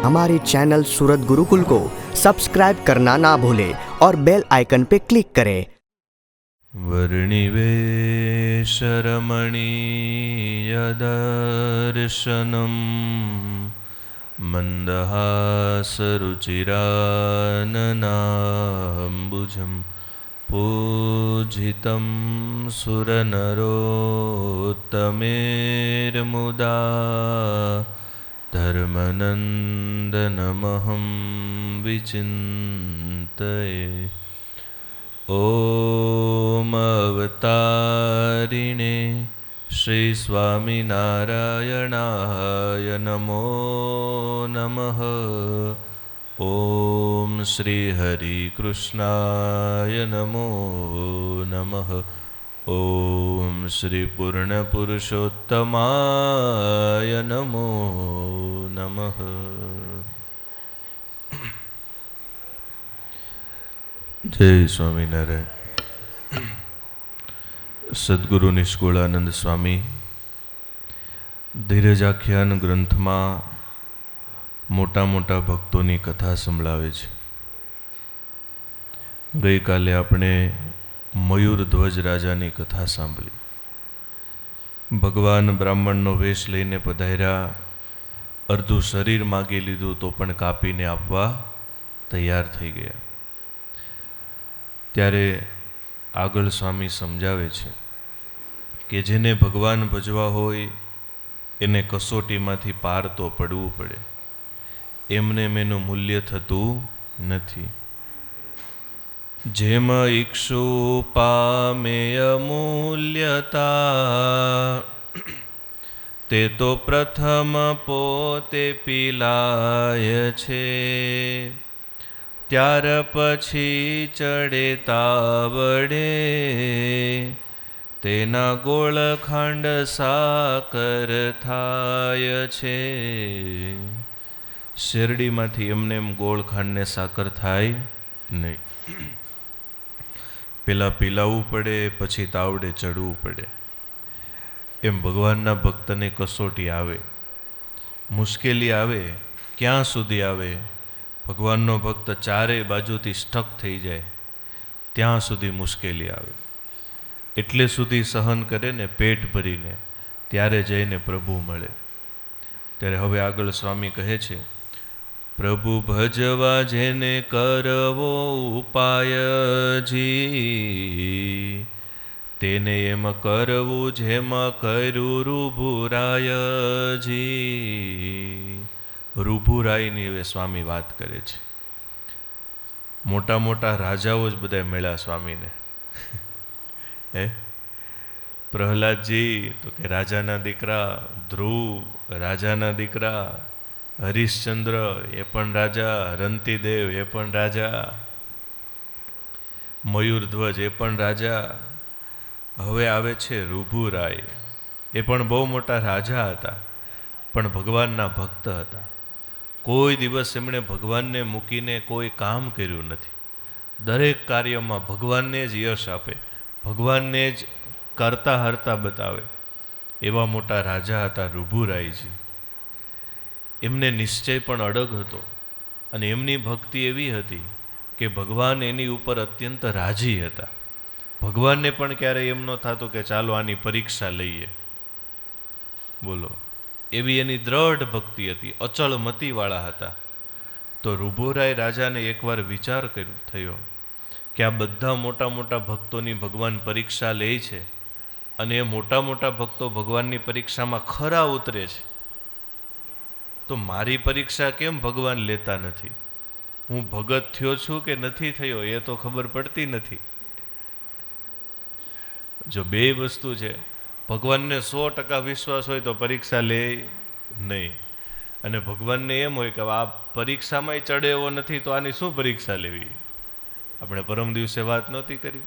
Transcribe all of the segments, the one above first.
हमारे चैनल सूरत गुरुकुल को सब्सक्राइब करना ना भूलें और बेल आइकन पे क्लिक करें। वर्णिवेशरमणीयदर्शनम् मन्दहासरुचिराननाम्बुजं पूजितं सुरनरोत्तमेर्मुदा धर्मनन्दनमहं विचिन्तये। ॐ अवतारिणे श्री स्वामिनारायणाय नमो नमः। ॐ श्री हरिकृष्णाय नमो नमः। ॐ श्री पूर्णपुरुषोत्तमाय नमो नमः। जय स्वामीनारायण। सद्गुरु निष्कुळानंद स्वामी ધીરજાખ્યાન ગ્રંથમાં મોટા મોટા ભક્તોની કથા સંભળાવે છે. ગઈકાલે આપણે મયુરધ્વજ રાજાની કથા સાંભળી. ભગવાન બ્રાહ્મણનો વેશ લઈને પધાર્યા, અર્ધું શરીર માગી લીધું તો પણ કાપીને આપવા તૈયાર થઈ ગયા. ત્યારે આગળ સ્વામી સમજાવે છે કે જેને ભગવાન ભજવા હોય એને કસોટીમાંથી પાર તો પડવું પડે. એમને એનું મૂલ્ય થતું નથી. જેમ ઈક્ષુ પામે અમૂલ્યતા તે તો પ્રથમ પોતે પીલાય છે, ત્યાર પછી ચડે તાવડે તેના ગોળખાંડ સાકર થાય છે. શેરડીમાંથી એમને એમ ગોળખાંડને સાકર થાય નહીં. પહેલાં પીલાવવું પડે, પછી તાવડે ચડવું પડે. એમ ભગવાનના ભક્તને કસોટી આવે, મુશ્કેલી આવે. ક્યાં સુધી આવે? ભગવાનનો ભક્ત ચારે બાજુથી સ્ટક થઈ જાય ત્યાં સુધી મુશ્કેલી આવે. એટલે સુધી સહન કરે ને પેટ ભરીને, ત્યારે જઈને પ્રભુ મળે. ત્યારે હવે આગળ સ્વામી કહે છે, પ્રભુ ભજવા જેને કરવો ઉપાયજી, તેને એમ કરવું જેમાં કર્યું રૂભુરાયજી. રૂભુરાયની હવે સ્વામી વાત કરે છે. મોટા મોટા રાજાઓ જ બધા મળ્યા સ્વામીને. પ્રહલાદજી તો કે રાજાના દીકરા, ધ્રુવ રાજાના દીકરા, હરિશ્ચંદ્ર એ પણ રાજા, રંતિદેવ એ પણ રાજા, મયુરધ્વજ એ પણ રાજા. હવે આવે છે રૂભુરાય. એ પણ બહુ મોટા રાજા હતા, પણ ભગવાનના ભક્ત હતા. કોઈ દિવસ એમણે ભગવાનને મૂકીને કોઈ કામ કર્યું નથી. દરેક કાર્યમાં ભગવાનને જ યશ આપે, ભગવાનને જ કરતા હરતા બતાવે. એવા મોટા રાજા હતા રૂભુરાયજી. એમને નિશ્ચય પણ અડગ હતો અને એમની ભક્તિ એવી હતી કે ભગવાન એની ઉપર અત્યંત રાજી હતા. ભગવાનને પણ ક્યારેય એમ ન થતું કે ચાલો આની પરીક્ષા લઈએ. બોલો, એવી એની દ્રઢ ભક્તિ હતી, અચળ મતીવાળા હતા. તો રૂભુરાય રાજાને એકવાર વિચાર થયો કે આ બધા મોટા મોટા ભક્તોની ભગવાન પરીક્ષા લે છે અને એ મોટા મોટા ભક્તો ભગવાનની પરીક્ષામાં ખરા ઉતરે છે, તો મારી પરીક્ષા કેમ ભગવાન લેતા નથી? હું ભગત થયો છું કે નથી થયો એ તો ખબર પડતી નથી. જો બે વસ્તુ છે, ભગવાનને 100% વિશ્વાસ હોય તો પરીક્ષા લે નહીં, અને ભગવાનને એમ હોય કે આ પરીક્ષામાંય ચડે એવો નથી તો આની શું પરીક્ષા લેવી? આપણે પરમ દિવસે વાત નહોતી કરી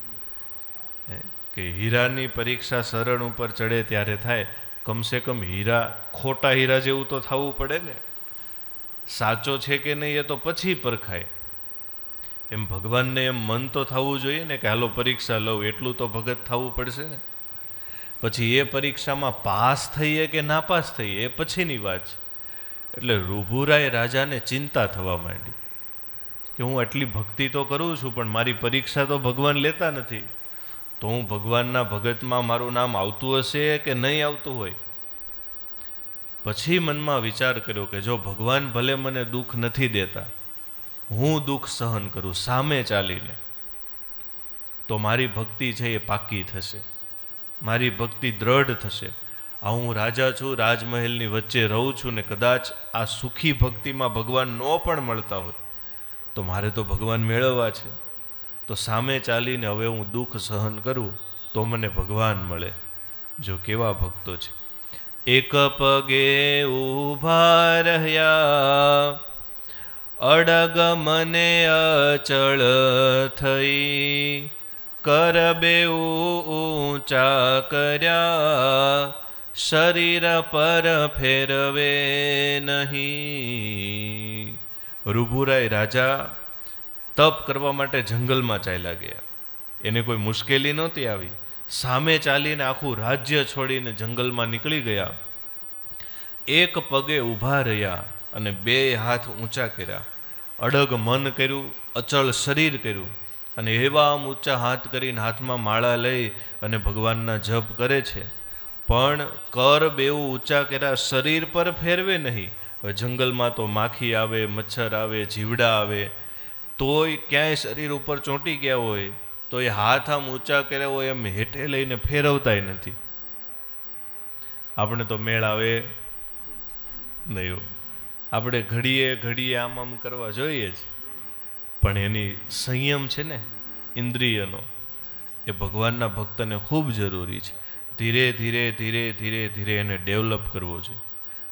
કે હીરાની પરીક્ષા શરણ ઉપર ચડે ત્યારે થાય. કમસે કમ હીરા, ખોટા હીરા જેવું તો થવું પડે ને. સાચો છે કે નહીં એ તો પછી પરખાય. એમ ભગવાનને એમ મન તો થવું જોઈએ ને કે હાલો પરીક્ષા લઉં, એટલું તો ભગત થવું પડશે ને. પછી એ પરીક્ષામાં પાસ થઈએ કે નાપાસ થઈએ એ પછીની વાત છે. એટલે ઋભુરાય રાજાને ચિંતા થવા માંડી કે હું આટલી ભક્તિ તો કરું છું, પણ મારી પરીક્ષા તો ભગવાન લેતા નથી. તો હું ભગવાનના ભગતમાં મારું નામ આવતું હશે કે નહીં આવતું હોય. પછી મનમાં વિચાર કર્યો કે જો ભગવાન ભલે મને દુઃખ નથી દેતા, હું દુઃખ સહન કરું સામે ચાલીને, તો મારી ભક્તિ છે એ પાકી થશે, મારી ભક્તિ દ્રઢ થશે. આ હું રાજા છું, રાજમહેલની વચ્ચે રહું છું, ને કદાચ આ સુખી ભક્તિમાં ભગવાન ન પણ મળતા હોય, તો મારે તો ભગવાન મેળવવા છે. તો સામે ચાલીને હવે હું દુઃખ સહન કરું તો મને ભગવાન મળે. જો કેવા ભક્તો છે. એક પગે ઊભા રહ્યા, અડગ મને અચળ થઈ, કર બેઉ ઊંચા કર્યા, શરીર પર ફેરવે નહીં. ઋભુરાય રાજા તપ કરવા માટે જંગલમાં ચાલ્યા ગયા. એને કોઈ મુશ્કેલી નહોતી આવી. સામે ચાલીને આખું રાજ્ય છોડીને જંગલમાં નીકળી ગયા. એક પગે ઊભા રહ્યા અને બે હાથ ઊંચા કર્યા, અડગ મન કર્યું, અચળ શરીર કર્યું, અને એવા ઊંચા હાથ કરીને હાથમાં માળા લઈ અને ભગવાનના જપ કરે છે. પણ કર બેઉ ઊંચા કર્યા, શરીર પર ફેરવે નહીં. હવે જંગલમાં તો માખી આવે, મચ્છર આવે, જીવડા આવે, તોય ક્યાંય શરીર ઉપર ચોંટી ગયા હોય તો એ હાથ આમ ઊંચા કર્યા હોય એમ હેઠે લઈને ફેરવતાય નથી. આપણે તો મેળ આવે નહીં. આપણે ઘડીએ ઘડીએ આમ આમ કરવા જોઈએ જ, પણ એની સંયમ છે ને ઇન્દ્રિયનો, એ ભગવાનના ભક્તને ખૂબ જરૂરી છે. ધીરે ધીરે ધીરે ધીરે ધીરે એને ડેવલપ કરવો જોઈએ.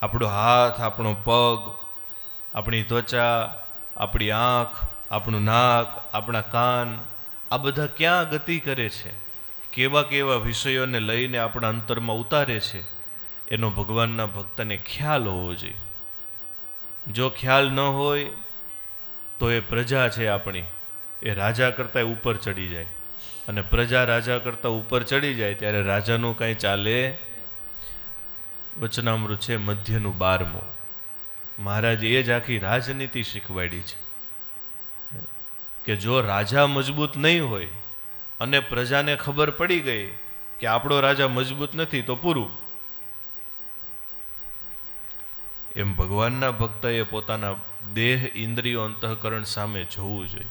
આપણો હાથ, આપણો પગ, આપણી ત્વચા, આપણી આંખ, આપણું નાક, આપણા કાન, આ બધા ક્યાં ગતિ કરે છે, કેવા કેવા વિષયોને લઈને આપણા અંતરમાં ઉતારે છે, એનો ભગવાનના ભક્તને ખ્યાલ હોવો જોઈએ. જો ખ્યાલ ન હોય તો એ પ્રજા છે આપણી, એ રાજા કરતાં ઉપર ચડી જાય, અને પ્રજા રાજા કરતાં ઉપર ચડી જાય ત્યારે રાજાનું કાંઈ ચાલે. વચનામૃત છે મધ્યનું 12મું. મહારાજે એ જ આખી રાજનીતિ શીખવાડી છે કે જો રાજા મજબૂત નહીં હોય અને પ્રજાને ખબર પડી ગઈ કે આપણો રાજા મજબૂત નથી તો પૂરું. એમ ભગવાનના ભક્તએ પોતાના દેહ, ઇન્દ્રિયો, અંતઃકરણ સામે જોવું જોઈએ.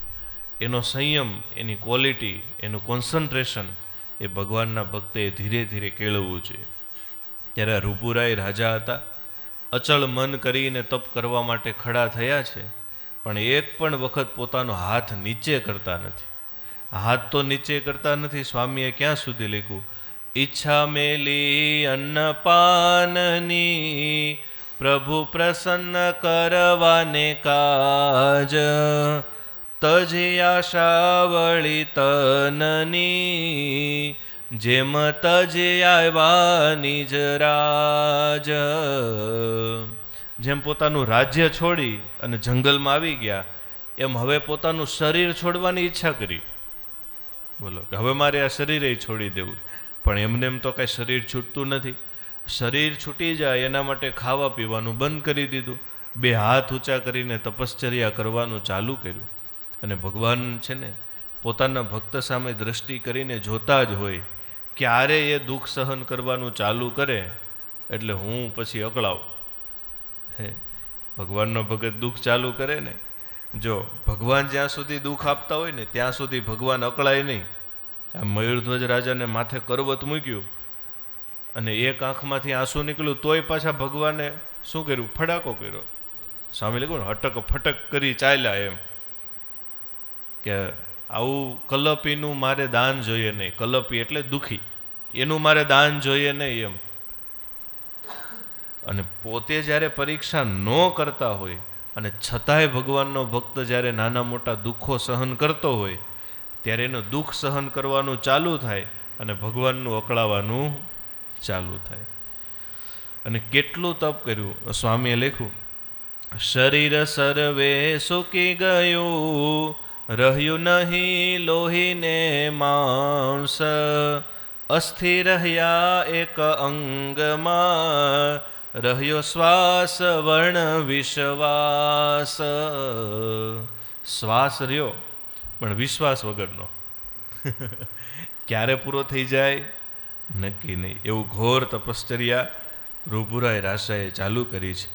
એનો સંયમ, એની ક્વોલિટી, એનું કોન્સન્ટ્રેશન એ ભગવાનના ભક્તે ધીરે ધીરે કેળવવું જોઈએ. ત્યારે ઋભુરાય રાજા હતા, અચળ મન કરીને તપ કરવા માટે ખડા થયા છે, પણ એક પણ વખત પોતાનો હાથ નીચે કરતા નથી. હાથ તો નીચે કરતા નથી. સ્વામીએ ક્યાં સુધી લખ્યું, ઈચ્છા મેલી અન્નપાનની, પ્રભુ પ્રસન્ન કરવાને કાજ, તજી આશાવળી તનની, જેમ તજી આવ્યા નિજ રાજ. જેમ પોતાનું રાજ્ય છોડી અને જંગલમાં આવી ગયા, એમ હવે પોતાનું શરીર છોડવાની ઈચ્છા કરી. બોલો કે હવે મારે આ શરીરે છોડી દેવું. પણ એમને એમ તો કાંઈ શરીર છૂટતું નથી. શરીર છૂટી જાય એના માટે ખાવા પીવાનું બંધ કરી દીધું. બે હાથ ઊંચા કરીને તપશ્ચર્યા કરવાનું ચાલુ કર્યું. અને ભગવાન છે ને પોતાના ભક્ત સામે દ્રષ્ટિ કરીને જોતા જ હોય. ક્યારે એ દુઃખ સહન કરવાનું ચાલુ કરે એટલે હું પછી અકળાવ. હે ભગવાનનો ભગત દુઃખ ચાલુ કરે ને, જો ભગવાન જ્યાં સુધી દુઃખ આપતા હોય ને ત્યાં સુધી ભગવાન અકળાય નહીં. આ મયુરધ્વજ રાજાને માથે કરવત મૂક્યું અને એક આંખમાંથી આંસુ નીકળ્યું તોય પાછા ભગવાને શું કર્યું? ફડાકો કર્યો. સ્વામી લખ્યું ને, હટક ફટક કરી ચાલ્યા. એમ કે આવું કલપીનું મારે દાન જોઈએ નહીં. કલપી એટલે દુઃખી, એનું મારે દાન જોઈએ નહીં એમ. અને પોતે જ્યારે પરીક્ષા ન કરતા હોય અને છતાંય ભગવાનનો ભક્ત જ્યારે નાના મોટા દુઃખો સહન કરતો હોય ત્યારે એનું દુઃખ સહન કરવાનું ચાલુ થાય અને ભગવાનનું અકળાવાનું ચાલુ થાય. અને કેટલું તપ કર્યું. સ્વામીએ લખ્યું, શરીર સર્વે સૂકી ગયું, રહ્યું નહીં લોહીને માંસ, અસ્થિર રહ્યા એક અંગમાં, રહ્યો શ્વાસ વર્ણ વિશ્વાસ. શ્વાસ રહ્યો પણ વિશ્વાસ વગરનો. ક્યારે પૂરો થઈ જાય નક્કી નહીં. એવું ઘોર તપશ્ચર્યા રૂભુરાય રાજાએ ચાલુ કરી છે.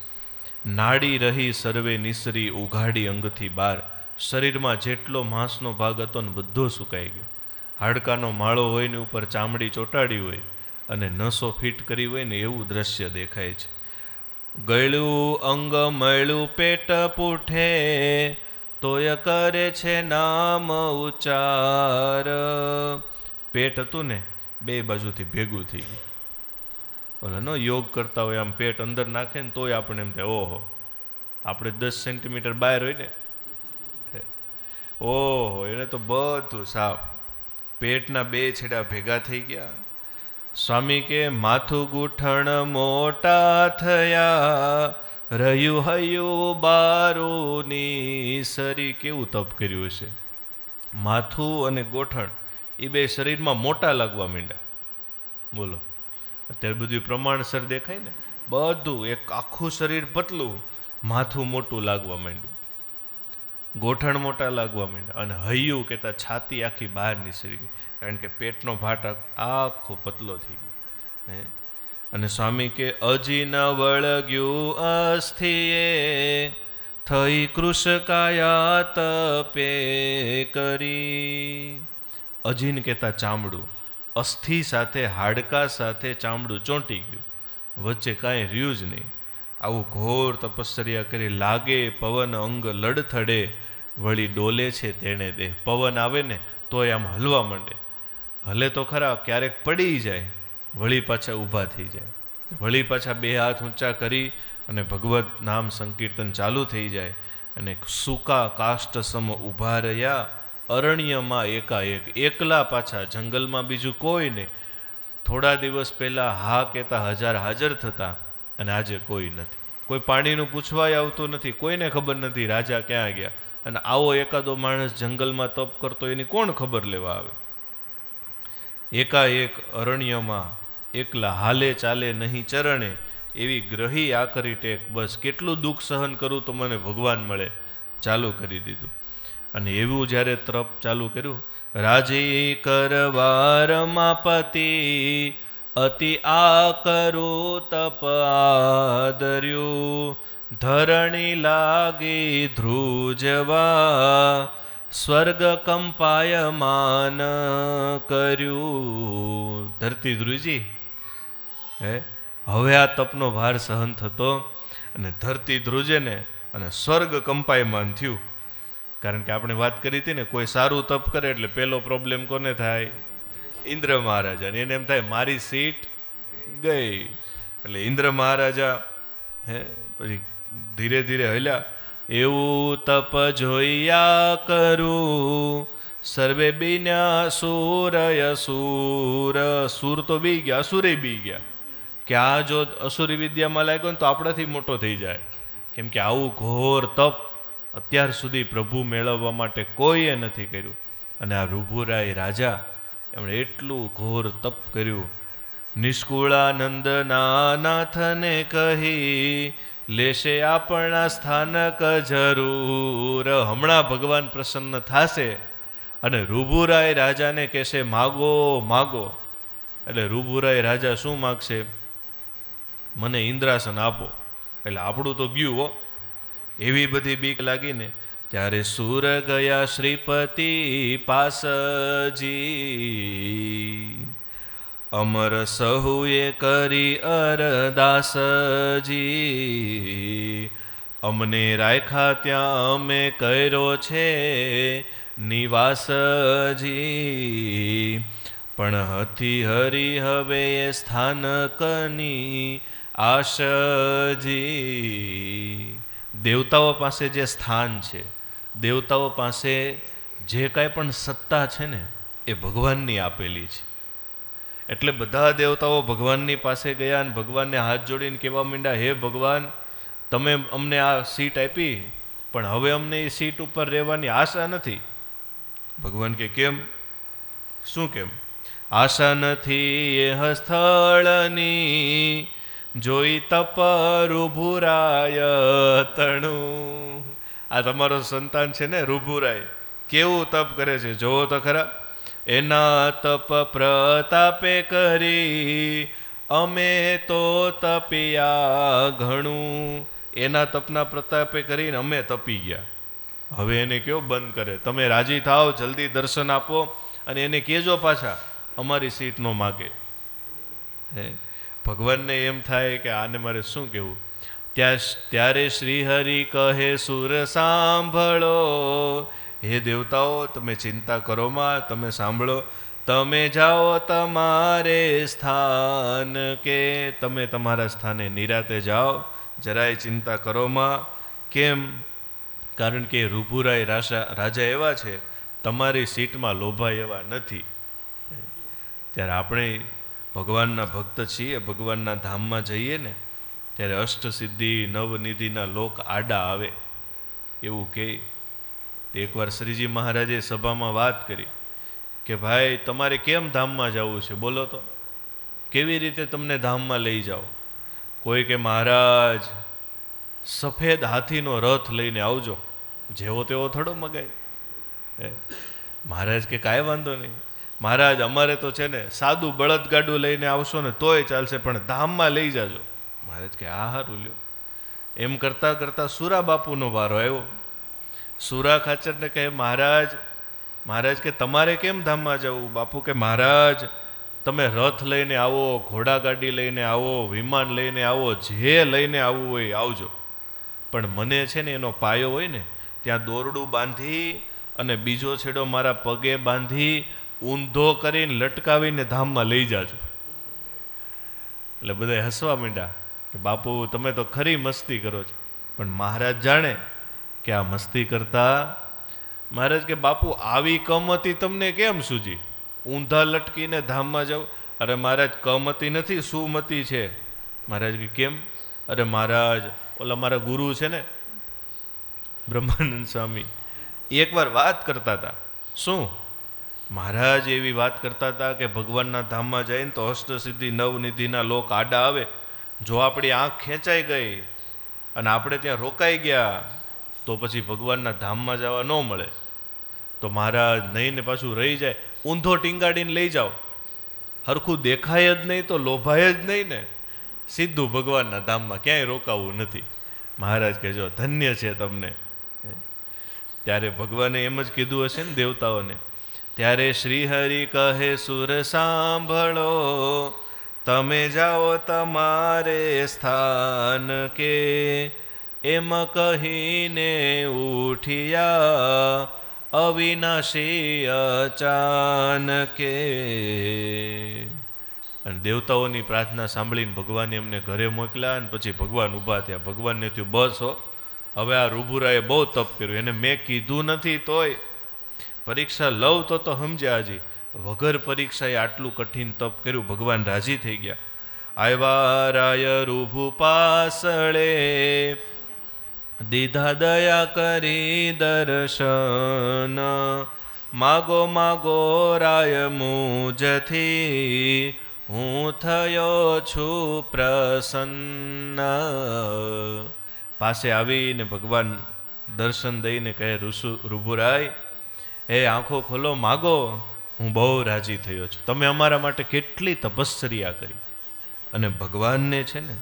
નાડી રહી સર્વે નિસરી ઉઘાડી અંગથી બહાર. શરીરમાં જેટલો માંસનો ભાગ હતો ને બધો સુકાઈ ગયો. હાડકાનો માળો હોય ને ઉપર ચામડી ચોંટાડી હોય અને નસો ફિટ કરી હોય ને એવું દ્રશ્ય દેખાય છે. ગળ્યું અંગ મળ્યું પેટ પૂઠે તોય કરે છે નામ ઉચ્ચાર. પેટ હતું ને બે બાજુથી ભેગું થઈ ગયું. ઓલા નો યોગ કરતા હોય આમ પેટ અંદર નાખે ને તોય આપણે એમ થાય ઓહો, આપણે 10 સેન્ટીમીટર બહાર હોય ને ઓહો, એને તો બધું સાફ. પેટના બે છેડા ભેગા થઈ ગયા. સ્વામી કે માથું ગૂંઠણ મોટા થયા રહ્યું હયું બારોની સરી. કેવું તપ કર્યું હશે. માથું અને ગોઠણ એ બે શરીરમાં મોટા લાગવા માંડ્યા. બોલો, અત્યારે બધું પ્રમાણસર દેખાય ને, બધું એક આખું શરીર પતલું, માથું મોટું લાગવા માંડ્યું, ગોઠણ મોટા લાગવા માંડ્યા અને હૈયું કહેતા છાતી આખી બહાર નીસરી ગઈ, કારણ કે પેટનો ભાટ આખો પતલો થઈ ગયો. અને સ્વામી કે અજી ન વળગ્યું અસ્થિએ થઈ કૃષકાયા તપે કરી. અજીન કહેતા ચામડું, અસ્થિ સાથે હાડકા સાથે ચામડું ચોંટી ગયું, વચ્ચે કાંઈ રહ્યું જ નહીં. આવું ઘોર તપશ્ચર્યા કરી લાગે પવન અંગ લડથડે વળી ડોલે છે તેણે દેહ. પવન આવે ને તોય આમ હલવા માંડે, હલે તો ખરા, ક્યારેક પડી જાય, વળી પાછા ઊભા થઈ જાય, વળી પાછા બે હાથ ઊંચા કરી અને ભગવત નામ સંકીર્તન ચાલુ થઈ જાય. અને સૂકા કાષ્ટ સમ ઊભા રહ્યા અરણ્યમાં એકાએક. એકલા પાછા, જંગલમાં બીજું કોઈ નહીં. થોડા દિવસ પહેલાં હા કહેતા 1000 હાજર થતા અને આજે કોઈ નથી. કોઈ પાણીનું પૂછવાય આવતું નથી, કોઈને ખબર નથી રાજા ક્યાં ગયા. અને આવો એકાદો માણસ જંગલમાં તપ કરતો એની કોણ ખબર લેવા આવે. એકાએક અરણ્યમાં એકલા, હાલે ચાલે નહીં ચરણે, એવી ગ્રહી આકરી ટેક. બસ કેટલું દુઃખ સહન કરું તો મને ભગવાન મળે, ચાલુ કરી દીધું. અને એવું જ્યારે તપ ચાલુ કર્યું, રાજી કરવારમાં પતિ અતિ આ કરું તપ આદર્યું. ધરણી લાગી ધ્રુજવા સ્વર્ગ કંપાયમાન કર્યું. ધરતી ધ્રુજી હવે આ તપનો ભાર સહન થતો અને ધરતી ધ્રુજે ને અને સ્વર્ગ કંપાયમાન થયું. કારણ કે આપણે વાત કરી હતી ને, કોઈ સારું તપ કરે એટલે પહેલો પ્રોબ્લેમ કોને થાય? ઇન્દ્ર મહારાજા. એને એમ થાય મારી સીટ ગઈ. એટલે ઇન્દ્ર મહારાજા પછી ધીરે ધીરે હલ્યા. એવું તપ જોયા કરું સર્વે બીન્યા સૂરય સૂર. સૂર તો બી ગયા, અસુરે બી ગયા. કે આ જો અસુરી વિદ્યામાં લાગ્યો ને તો આપણાથી મોટો થઈ જાય. કેમ કે આવું ઘોર તપ અત્યાર સુધી પ્રભુ મેળવવા માટે કોઈએ નથી કર્યું. અને આ રૂભુરાય રાજા એમણે એટલું ઘોર તપ કર્યું. નિષ્કુળાનંદ નાથને કહી લેશે આપણા સ્થાનક જરૂર. હમણાં ભગવાન પ્રસન્ન થશે અને રૂભુરાય રાજાને કહેશે માગો માગો. એટલે રૂભુરાય રાજા શું માગશે? મને ઇન્દ્રાસન આપો. એટલે આપણું તો ગયું હો. એવી બધી બીક લાગીને ત્યારે સુર ગયા શ્રીપતિ પાસજી. અમર સહુએ કરી અરદાસજી. અમને રાખ્યા ત્યાં અમે કર્યો છે નિવાસજી. પણ હતી હરી હવે એ સ્થાનકની આશજી. દેવતાઓ પાસે જે સ્થાન છે, દેવતાઓ પાસે જે કાંઈ પણ સત્તા છે ને, એ ભગવાનની આપેલી છે. એટલે બધા દેવતાઓ ભગવાનની પાસે ગયા અને ભગવાનને હાથ જોડીને કહેવા માંડ્યા, હે ભગવાન, તમે અમને આ સીટ આપી પણ હવે અમને એ સીટ ઉપર રહેવાની આશા નથી. ભગવાન કે કેમ? શું કેમ? આશા નથી એ સ્થળની જોઈ તપ રૂભુરાય તણું. આ તમારો સંતાન છે ને રૂભુરાય, કેવું તપ કરે છે જોવો તો ખરા. એના તપ પ્રતાપે કરી અમે તો તપિયા ઘણું. એના તપના પ્રતાપે કરીને અમે તપી ગયા. હવે એને કયો બંધ કરે, તમે રાજી થાઓ, જલ્દી દર્શન આપો, અને એને કહેજો પાછા અમારી સીટ નો માગે. હે ભગવાનને એમ થાય કે આને મારે શું કહેવું. ત્યારે શ્રીહરિ કહે સુર સાંભળો, હે દેવતાઓ તમે ચિંતા કરો માં, તમે સાંભળો. તમે જાઓ તમારે સ્થાન, કે તમે તમારા સ્થાને નિરાતે જાઓ, જરાય ચિંતા કરો માં. કેમ? કારણ કે રૂભુરાય રાજા એવા છે, તમારી સીટમાં લોભાય એવા નથી. ત્યારે આપણે ભગવાનના ભક્ત છીએ, ભગવાનના ધામમાં જઈએ ને ત્યારે અષ્ટસિદ્ધિ નવનિધિના લોક આડા આવે એવું કહે. એકવાર શ્રીજી મહારાજે સભામાં વાત કરી કે ભાઈ તમારે કેમ ધામમાં જવું છે, બોલો તો, કેવી રીતે તમને ધામમાં લઈ જાઓ. કોઈ કે મહારાજ સફેદ હાથીનો રથ લઈને આવજો, જેવો તેવો થોડો મગાય. મહારાજ કે કાંઈ વાંધો નહીં મહારાજ, અમારે તો છે ને સાદું બળદગાડું લઈને આવશો ને તોય ચાલશે, પણ ધામમાં લઈ જાજો. મહારાજ કે હા હારું લ્યો. એમ કરતાં કરતાં સુરા બાપુનો વારો આવ્યો. સુરા ખાચરને કહે મહારાજ કે તમારે કેમ ધામમાં જવું. બાપુ કે મહારાજ તમે રથ લઈને આવો, ઘોડાગાડી લઈને આવો, વિમાન લઈને આવો, જે લઈને આવવું હોય આવજો, પણ મને છે ને એનો પાયો હોય ને ત્યાં દોરડું બાંધી અને બીજો છેડો મારા પગે બાંધી ઊંધો કરીને લટકાવીને ધામમાં લઈ જાજો. એટલે બધા હસવા માંડ્યા કે બાપુ તમે તો ખરી મસ્તી કરો છો. પણ મહારાજ જાણે કે આ મસ્તી કરતા. મહારાજ કે બાપુ આવી કમતી તમને કેમ સૂજી, ઊંધા લટકીને ધામમાં જાવ. અરે મહારાજ કમતી નથી, સુમતી છે. મહારાજ કે કેમ? અરે મહારાજ ઓલા મારા ગુરુ છે ને બ્રહ્માનંદ સ્વામી, એકવાર વાત કરતા હતા. શું? મહારાજ એવી વાત કરતા હતા કે ભગવાનના ધામમાં જઈને તો અષ્ટસિદ્ધિ નવનિધિના લોક આડા આવે. જો આપણી આંખ ખેંચાઈ ગઈ અને આપણે ત્યાં રોકાઈ ગયા તો પછી ભગવાનના ધામમાં જવા ન મળે. તો મહારાજ નહીં ને પાછું રહી જાય, ઊંધો ટીંગાડીને લઈ જાઓ, હરખું દેખાય જ નહીં તો લોભાય જ નહીં ને, સીધું ભગવાનના ધામમાં, ક્યાંય રોકાવું નથી. મહારાજ કહેજો ધન્ય છે તમને. ત્યારે ભગવાને એમ જ કીધું હશે ને દેવતાઓને. ત્યારે શ્રીહરિ કહે સુર સાંભળો, તમે જાઓ તમારે સ્થાન, કે એમ કહીને ઉઠિયા અવિનાશી અચાનકે. અને દેવતાઓની પ્રાર્થના સાંભળીને ભગવાને એમને ઘરે મોકલ્યા. અને પછી ભગવાન ઊભા થયા. ભગવાનને થયું બસ હો, હવે આ રૂભુરાએ બહુ તપ કર્યું, એને મેં કીધું નથી તોય પરીક્ષા લઉં તો સમજ્યા. હજી વગર પરીક્ષાએ આટલું કઠિન તપ કર્યું. ભગવાન રાજી થઈ ગયા. આવ્યા રાય રૂભુ પાસળે, દીધા દયા કરી દર્શન, માગો માગો રાય મુજથી, હું થયો છું પ્રસન્ન. પાસે આવીને ભગવાન દર્શન દઈને કહે રૂભુરાય એ આંખો ખોલો, માગો, હું બહુ રાજી થયો છું. તમે અમારા માટે કેટલી તપશ્ચર્યા કરી. અને ભગવાનને છે ને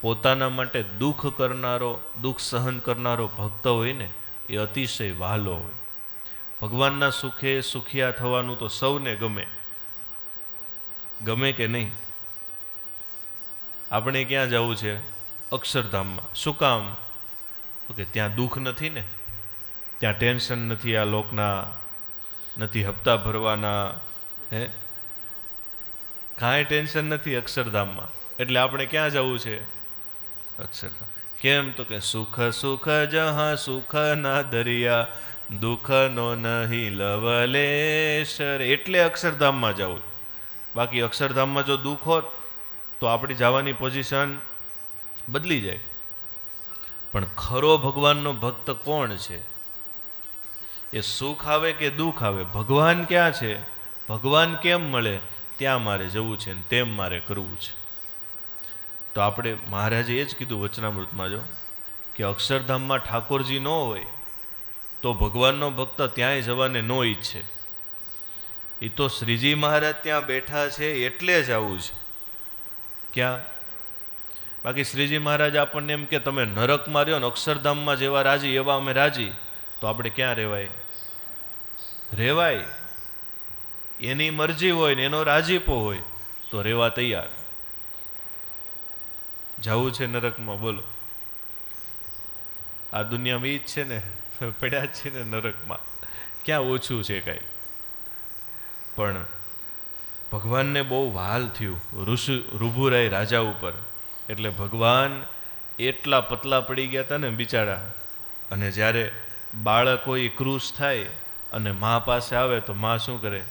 પોતાના માટે દુઃખ કરનારો, દુઃખ સહન કરનારો ભક્ત હોય ને એ અતિશય વહાલો હોય. ભગવાનના સુખે સુખિયા થવાનું તો સૌને ગમે, ગમે કે નહીં? આપણે ક્યાં જવું છે? અક્ષરધામમાં. શું કામ? તો કે ત્યાં દુઃખ નથી ને, ત્યાં ટેન્શન નથી, આ લોકના નથી હપ્તા ભરવાના, હે કાંઈ ટેન્શન નથી અક્ષરધામમાં. એટલે આપણે ક્યાં જવું છે? અક્ષરધામ. કેમ? તો કે સુખ સુખ જહા સુખ ના દરિયા, દુઃખનો નહીં લવલેશર. એટલે અક્ષરધામમાં જવું. બાકી અક્ષરધામમાં જો દુઃખ હોત તો આપણી જવાની પોઝિશન બદલી જાય. પણ ખરો ભગવાનનો ભક્ત કોણ છે? એ સુખ આવે કે દુઃખ આવે, ભગવાન ક્યાં છે, ભગવાન કેમ મળે, ત્યાં મારે જવું છે ને તેમ મારે કરવું છે. તો આપણે મહારાજે એ જ કીધું વચનામૃતમાં જો કે અક્ષરધામમાં ઠાકોરજી ન હોય તો ભગવાનનો ભક્ત ત્યાંય જવાને ન ઈચ્છે. એ તો શ્રીજી મહારાજ ત્યાં બેઠા છે એટલે જ આવું છે. ક્યાં? બાકી શ્રીજી મહારાજ આપણને એમ કે તમે નરકમાં રહ્યો ને અક્ષરધામમાં જેવા રાજી એવા અમે રાજી, તો આપણે ક્યાં રહેવાય? રહેવાય. એની મરજી હોય ને એનો રાજીપો હોય તો રહેવા તૈયાર. જવું છે નરકમાં? બોલો. આ દુનિયામાં ઈ જ છે ને, પડ્યા જ છે ને નરકમાં. ક્યાં ઓછું છે કાંઈ? પણ ભગવાનને બહુ વાલ થયું ઋભુરાય રાજા ઉપર. એટલે ભગવાન એટલા પતલા પડી ગયા હતા ને બિચારા. અને જ્યારે બાળકો એ ક્રૂસ થાય અને મા પાસે આવે તો મા શું કરે?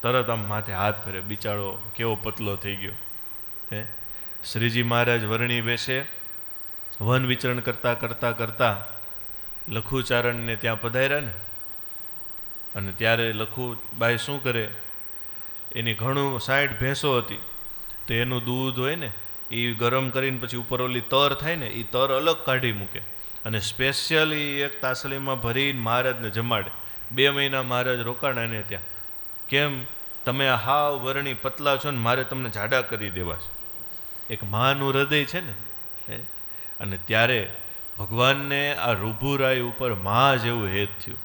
તરત આમ માથે હાથ ફેરે. બિચારો કેવો પતલો થઈ ગયો. હે, શ્રીજી મહારાજ વર્ણી બેસે, વન વિચરણ કરતા કરતા કરતા લખુચારણને ત્યાં પધાર્યા ને. અને ત્યારે લખુબાઈ શું કરે? એની ઘણું 60 ભેંસો હતી, તો એનું દૂધ હોય ને એ ગરમ કરીને પછી ઉપર ઓલી તર થાય ને એ તર અલગ કાઢી મૂકે અને સ્પેશિયલ એ એક તાસલીમાં ભરીને મહારાજને જમાડે. 2 મહિના મહારાજ રોકાણા એને ત્યાં. કેમ? તમે હાવ વર્ણી પતલા છો ને મારે તમને જાડા કરી દેવા છે. એક માનું હૃદય છે ને. અને ત્યારે ભગવાનને આ ઋભુરાય ઉપર મા જેવું હેત થયું.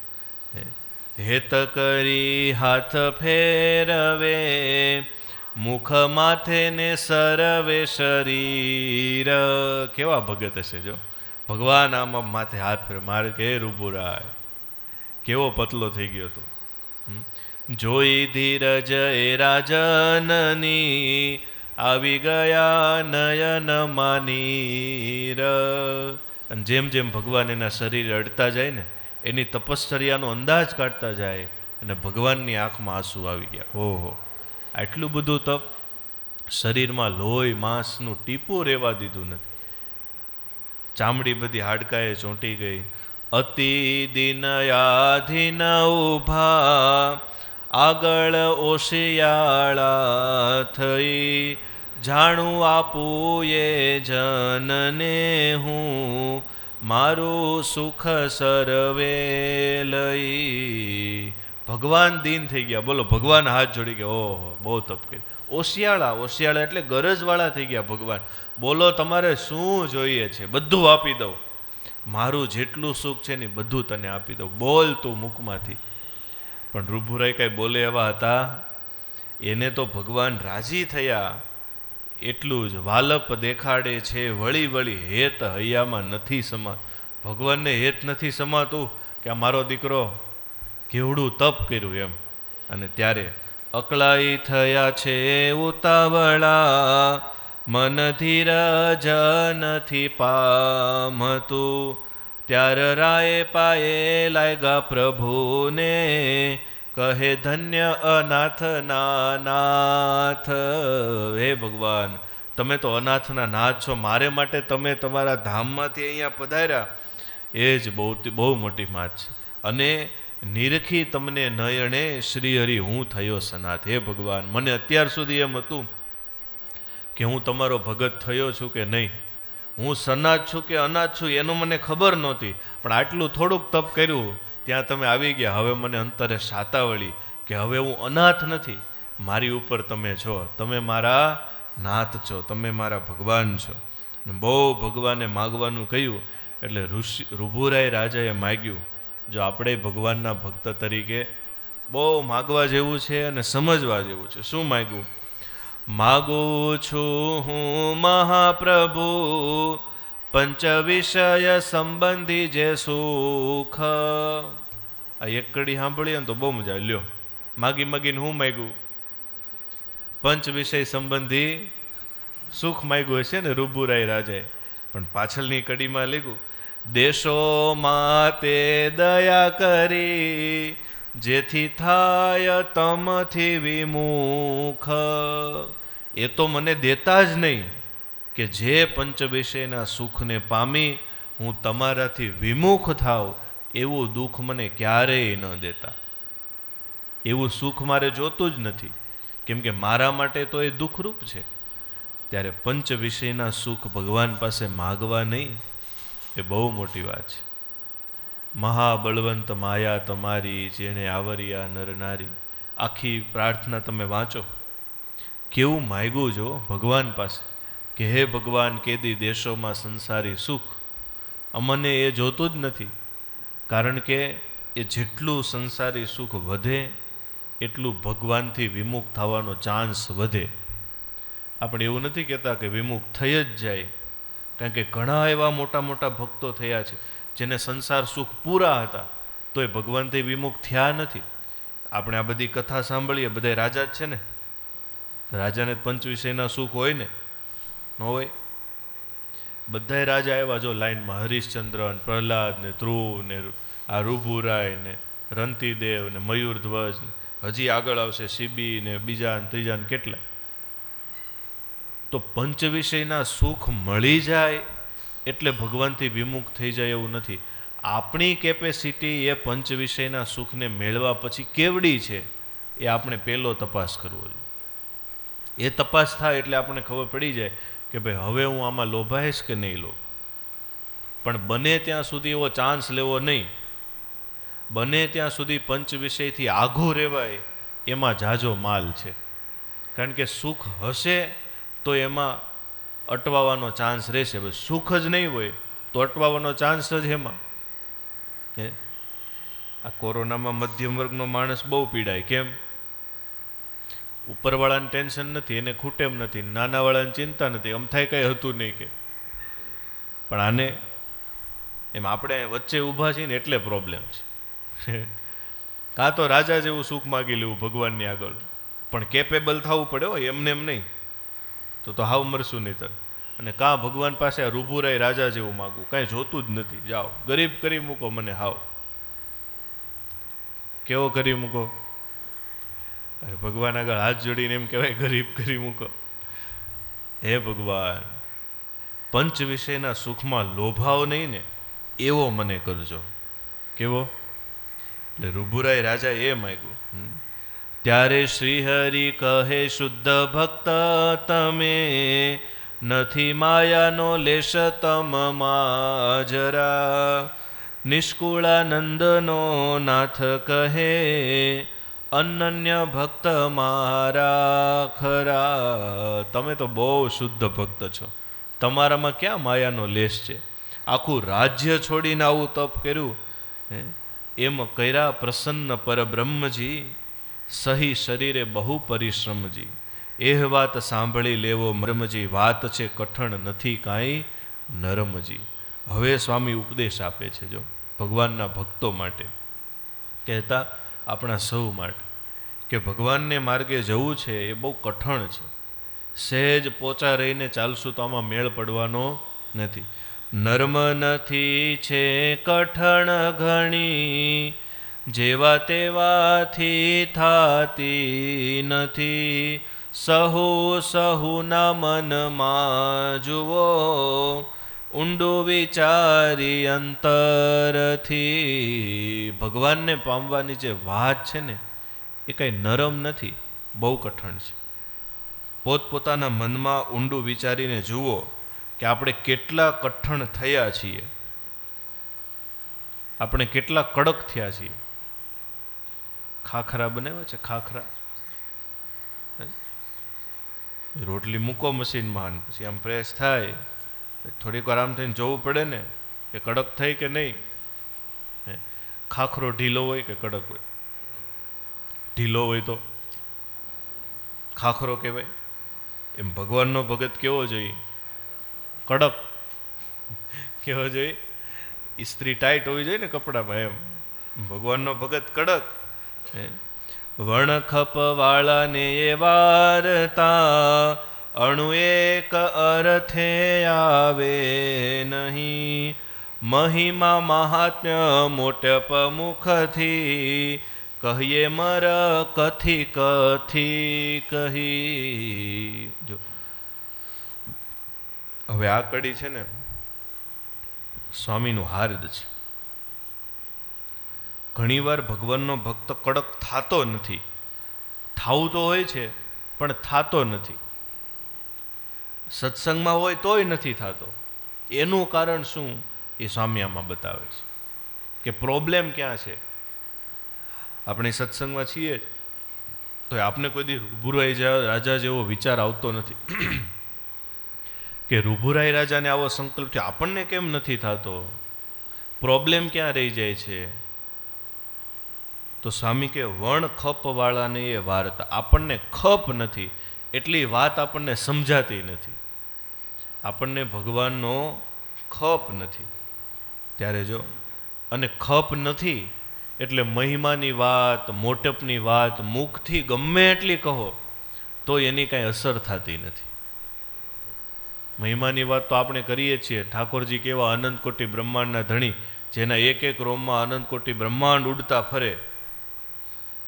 હેત કરી હાથ ફેરવે, મુખ માથે ને સરવે શરીર. કેવા ભગત હશે જો! ભગવાન આમાં માથે હાથ ફેરવે. મારે કે ઋભુરાય કેવો પતલો થઈ ગયો હતો. જોઈ ધીરજ એ રાજનની, આવી ગયા નયન માનીર. અને જેમ જેમ ભગવાન એના શરીર અડતા જાય ને એની તપશ્ચર્યાનો અંદાજ કાઢતા જાય અને ભગવાનની આંખમાં આંસુ આવી ગયા. ઓહો, આટલું બધું તપ! શરીરમાં લોહી માંસનું ટીપું રહેવા દીધું નથી. ચામડી બધી હાડકાએ ચોંટી ગઈ. અતિ દિનયાધીન ઉભા, આગળ ઓશિયાળા થઈ. જાણું આપું એ જનને હું, મારું સુખ સર્વે લઈ. ભગવાન દીન થઈ ગયા. બોલો, ભગવાન હાથ જોડી ગયા. ઓહો, બહુ તપ કર્યું. ઓશિયાળા એટલે ગરજવાળા થઈ ગયા ભગવાન. બોલો, તમારે શું જોઈએ છે? બધું આપી દઉં. મારું જેટલું સુખ છે ને બધું તને આપી દઉં. બોલ તું મુખમાંથી. પણ ઋભુરાય કાંઈ બોલે એવા હતા? એને તો ભગવાન રાજી થયા એટલું જ વાલપ દેખાડે છે. વળી વળી હેત હૈયામાં નથી સમા. ભગવાનને હેત નથી સમાતું કે આ મારો દીકરો કેવડું તપ કર્યું એમ. અને ત્યારે અકળાઈ થયા છે ઉતાવળા, મન ધીરજ નથી પામતું. ત્યાર રાય પાયે લાગ્યા પ્રભુને, કહે ધન્ય અનાથના નાથ. હે ભગવાન, તમે તો અનાથના નાથ છો. મારે માટે તમે તમારા ધામમાંથી અહીંયા પધાર્યા એ જ બહુ મોટી વાત છે. અને નિરખી તમને નયણે શ્રીહરિ હું થયો સનાથ. હે ભગવાન, મને અત્યાર સુધી એમ હતું કે હું તમારો ભગત થયો છું કે નહીં, હું સનાથ છું કે અનાથ છું એનું મને ખબર નહોતી. પણ આટલું થોડુંક તપ કર્યું ત્યાં તમે આવી ગયા. હવે મને અંતરે શાતા વળી કે હવે હું અનાથ નથી. મારી ઉપર તમે છો. તમે મારા નાથ છો. તમે મારા ભગવાન છો. બહુ ભગવાને માગવાનું કહ્યું એટલે ઋભુરાય રાજાએ માગ્યું. જો આપણે ભગવાનના ભક્ત તરીકે બહુ માગવા જેવું છે અને સમજવા જેવું છે. શું માગ્યું? માગું છું હું મહાપ્રભુ, પંચ વિષય સંબંધી જે સુખ. આ એક કડી સાંભળીએ ને તો બહુ મજા લ્યો. માગીને હું માગ્યું? પંચ વિષય સંબંધી સુખ માગ્યું હશે ને ઋભુરાય રાજાએ. પણ પાછળની કડીમાં લીધું, દેશો માતે દયા કરી, જેથી થાય તમથી વિમુખ. એ તો મને દેતા જ નહીં કે જે પંચ વિષયના સુખને પામી હું તમારાથી વિમુખ થાવ એવું દુઃખ મને ક્યારેય ન દેતા. એવું સુખ મારે જોતું જ નથી. કેમ કે મારા માટે તો એ દુઃખરૂપ છે. ત્યારે પંચ વિષયના સુખ ભગવાન પાસે માગવા નહીં, એ બહુ મોટી વાત છે. મહાબળવંત માયા તમારી, જેણે આવરિયા નર નારી. આખી પ્રાર્થના તમે વાંચો, કેવું માગ્યું જો ભગવાન પાસે કે હે ભગવાન, કેદી દેશોમાં સંસારી સુખ. અમને એ જોતું જ નથી, કારણ કે એ જેટલું સંસારી સુખ વધે એટલું ભગવાનથી વિમુખ થવાનો ચાન્સ વધે. આપણે એવું નથી કહેતા કે વિમુખ થઈ જ જાય, કારણ કે ઘણા એવા મોટા મોટા ભક્તો થયા છે જેને સંસાર સુખ પૂરા હતા તો એ ભગવાનથી વિમુખ થયા નથી. આપણે આ બધી કથા સાંભળીએ, બધા રાજા જ છે ને, રાજાને પંચ વિષયના સુખ હોય ને? ન હોય. બધા રાજા એવા જો લાઈનમાં, હરિશ્ચંદ્ર ને પ્રહલાદ ને ધ્રુવ ને આ રૂભુરાય ને રંતિદેવ ને મયુરધ્વજ ને હજી આગળ આવશે શિબી ને બીજા ને ત્રીજા ને કેટલા. તો પંચ વિષયના સુખ મળી જાય એટલે ભગવાનથી વિમુખ થઈ જાય એવું નથી. આપણી કેપેસિટી એ પંચ વિષયના સુખને મેળવા પછી કેવડી છે એ આપણે પહેલો તપાસ કરવો જોઈએ. એ તપાસ થાય એટલે આપણને ખબર પડી જાય કે ભાઈ હવે હું આમાં લોભાઈશ કે નહીં લોભ. પણ બને ત્યાં સુધી એવો ચાન્સ લેવો નહીં. બને ત્યાં સુધી પંચ વિષયથી આઘું રહેવાય એમાં ઝાઝો માલ છે. કારણ કે સુખ હશે તો એમાં અટવાવાનો ચાન્સ રહેશે. સુખ જ નહીં હોય તો અટવાવાનો ચાન્સ જ એમાં. આ કોરોનામાં મધ્યમ વર્ગનો માણસ બહુ પીડાય. કેમ? ઉપરવાળાને ટેન્શન નથી, એને ખૂટેમ નથી, નાનાવાળાને ચિંતા નથી, આમ થાય કંઈ હતું નહીં કે. પણ આને એમ આપણે વચ્ચે ઊભા છીએ ને એટલે પ્રોબ્લેમ છે. કાં તો રાજા જેવું સુખ માગી લેવું ભગવાનની આગળ, પણ કેપેબલ થવું પડે હો, એમને એમ નહીં તો હાવ મરશું નહીં તર. અને કાં ભગવાન પાસે આ રૂભુરાય રાજા જેવું માગવું, કાંઈ જોતું જ નથી. જાઓ ગરીબ કરી મૂકો મને, હાવ કેવો કરી મૂકો. ભગવાન આગળ હાથ જોડીને એમ કહેવાય ગરીબ કરી મૂકો. હે ભગવાન, પંચ વિષયના સુખમાં લોભાવ નહીં ને એવો મને કરજો. કેવો? એટલે રૂભુરાય રાજા એ માગ્યું. ત્યારે શ્રીહરિ કહે શુદ્ધ ભક્ત તમે, નથી માયાનો લેશ તમમાં જરા. નિષ્કુળાનંદનો નાથ કહે, અનન્ય ભક્ત મારા ખરા. તમે તો બહુ શુદ્ધ ભક્ત છો, તમારામાં ક્યાં માયાનો લેશ છે? આખું રાજ્ય છોડીને આવું તપ કર્યું, એમ કર્યા પ્રસન્ન પરબ્રહ્મજી, સહી શરીરે બહુ પરિશ્રમજી. એહ વાત સાંભળી લેવો મર્મજી, વાત છે કઠણ નથી કાંઈ નરમજી. હવે સ્વામી ઉપદેશ આપે છે જો ભગવાનના ભક્તો માટે, કહેતા આપણા સૌ માટે, કે ભગવાનને માર્ગે જવું છે એ બહુ કઠણ છે. સહેજ પોચા રહીને ચાલશું તો આમાં મેળ પડવાનો નથી. નર્મ નથી છે કઠણ ઘણી, જેવા તેવાથી થાતી નથી. સહુ સહુના મનમાં જુઓ, ઊંડું વિચારી અંતરથી. ભગવાનને પામવાની જે વાત છે ને એ કંઈ નરમ નથી, બહુ કઠણ છે. પોતપોતાના મનમાં ઊંડું વિચારીને જુઓ કે આપણે કેટલા કઠણ થયા છીએ, આપણે કેટલા કડક થયા છીએ. ખાખરા બનાવ્યા છે, ખાખરા. રોટલી મૂકો મશીનમાં, પછી આમ પ્રેસ થાય, થોડીક વાર આમ થઈને જોવું પડે ને કે કડક થઈ કે નહીં. ખાખરો ઢીલો હોય કે કડક હોય? ઢીલો હોય તો ખાખરો કહેવાય. એમ ભગવાનનો ભગત કેવો જોઈએ? કડક. કેવો જોઈએ? ઇસ્ત્રી ટાઈટ હોવી જોઈએ ને કપડામાં, એમ ભગવાનનો ભગત કડક. વણખપ વાળાને એ વારતા, અણુ એક અર્થે આવે નહીં. મહિમા મહાત્મ્ય મોટપ મુખથી, કહીએ મર કથી કથી કહી. જો હવે આ કડી છે ને સ્વામીનું હાર્દ છે. ઘણીવાર ભગવાનનો ભક્ત કડક થાતો નથી. થાવું તો હોય છે પણ થાતો નથી. સત્સંગમાં હોય તોય નથી થતો. એનું કારણ શું એ સ્વામી આમાં બતાવે છે કે પ્રોબ્લેમ ક્યાં છે. આપણે સત્સંગમાં છીએ તો આપને કોઈ દી રૂભુરાય રાજા જેવો વિચાર આવતો નથી કે રૂભુરાય રાજાને આવો સંકલ્પ છે, આપણને કેમ નથી થતો, પ્રોબ્લેમ ક્યાં રહી જાય છે. તો સ્વામી કે વણ ખપ વાળાને એ વાર્તા, આપણને ખપ નથી એટલી વાત આપણને સમજાતી નથી. આપણને ભગવાનનો ખપ નથી ત્યારે જો, અને ખપ નથી એટલે મહિમાની વાત, મોટપની વાત મુખથી ગમે એટલી કહો તો એની કાંઈ અસર થતી નથી. મહિમાની વાત તો આપણે કરીએ છીએ. ઠાકોરજી કેવા અનંત કોટી બ્રહ્માંડના ધણી, જેના એક એક રોમમાં અનંત કોટી બ્રહ્માંડ ઉડતા ફરે,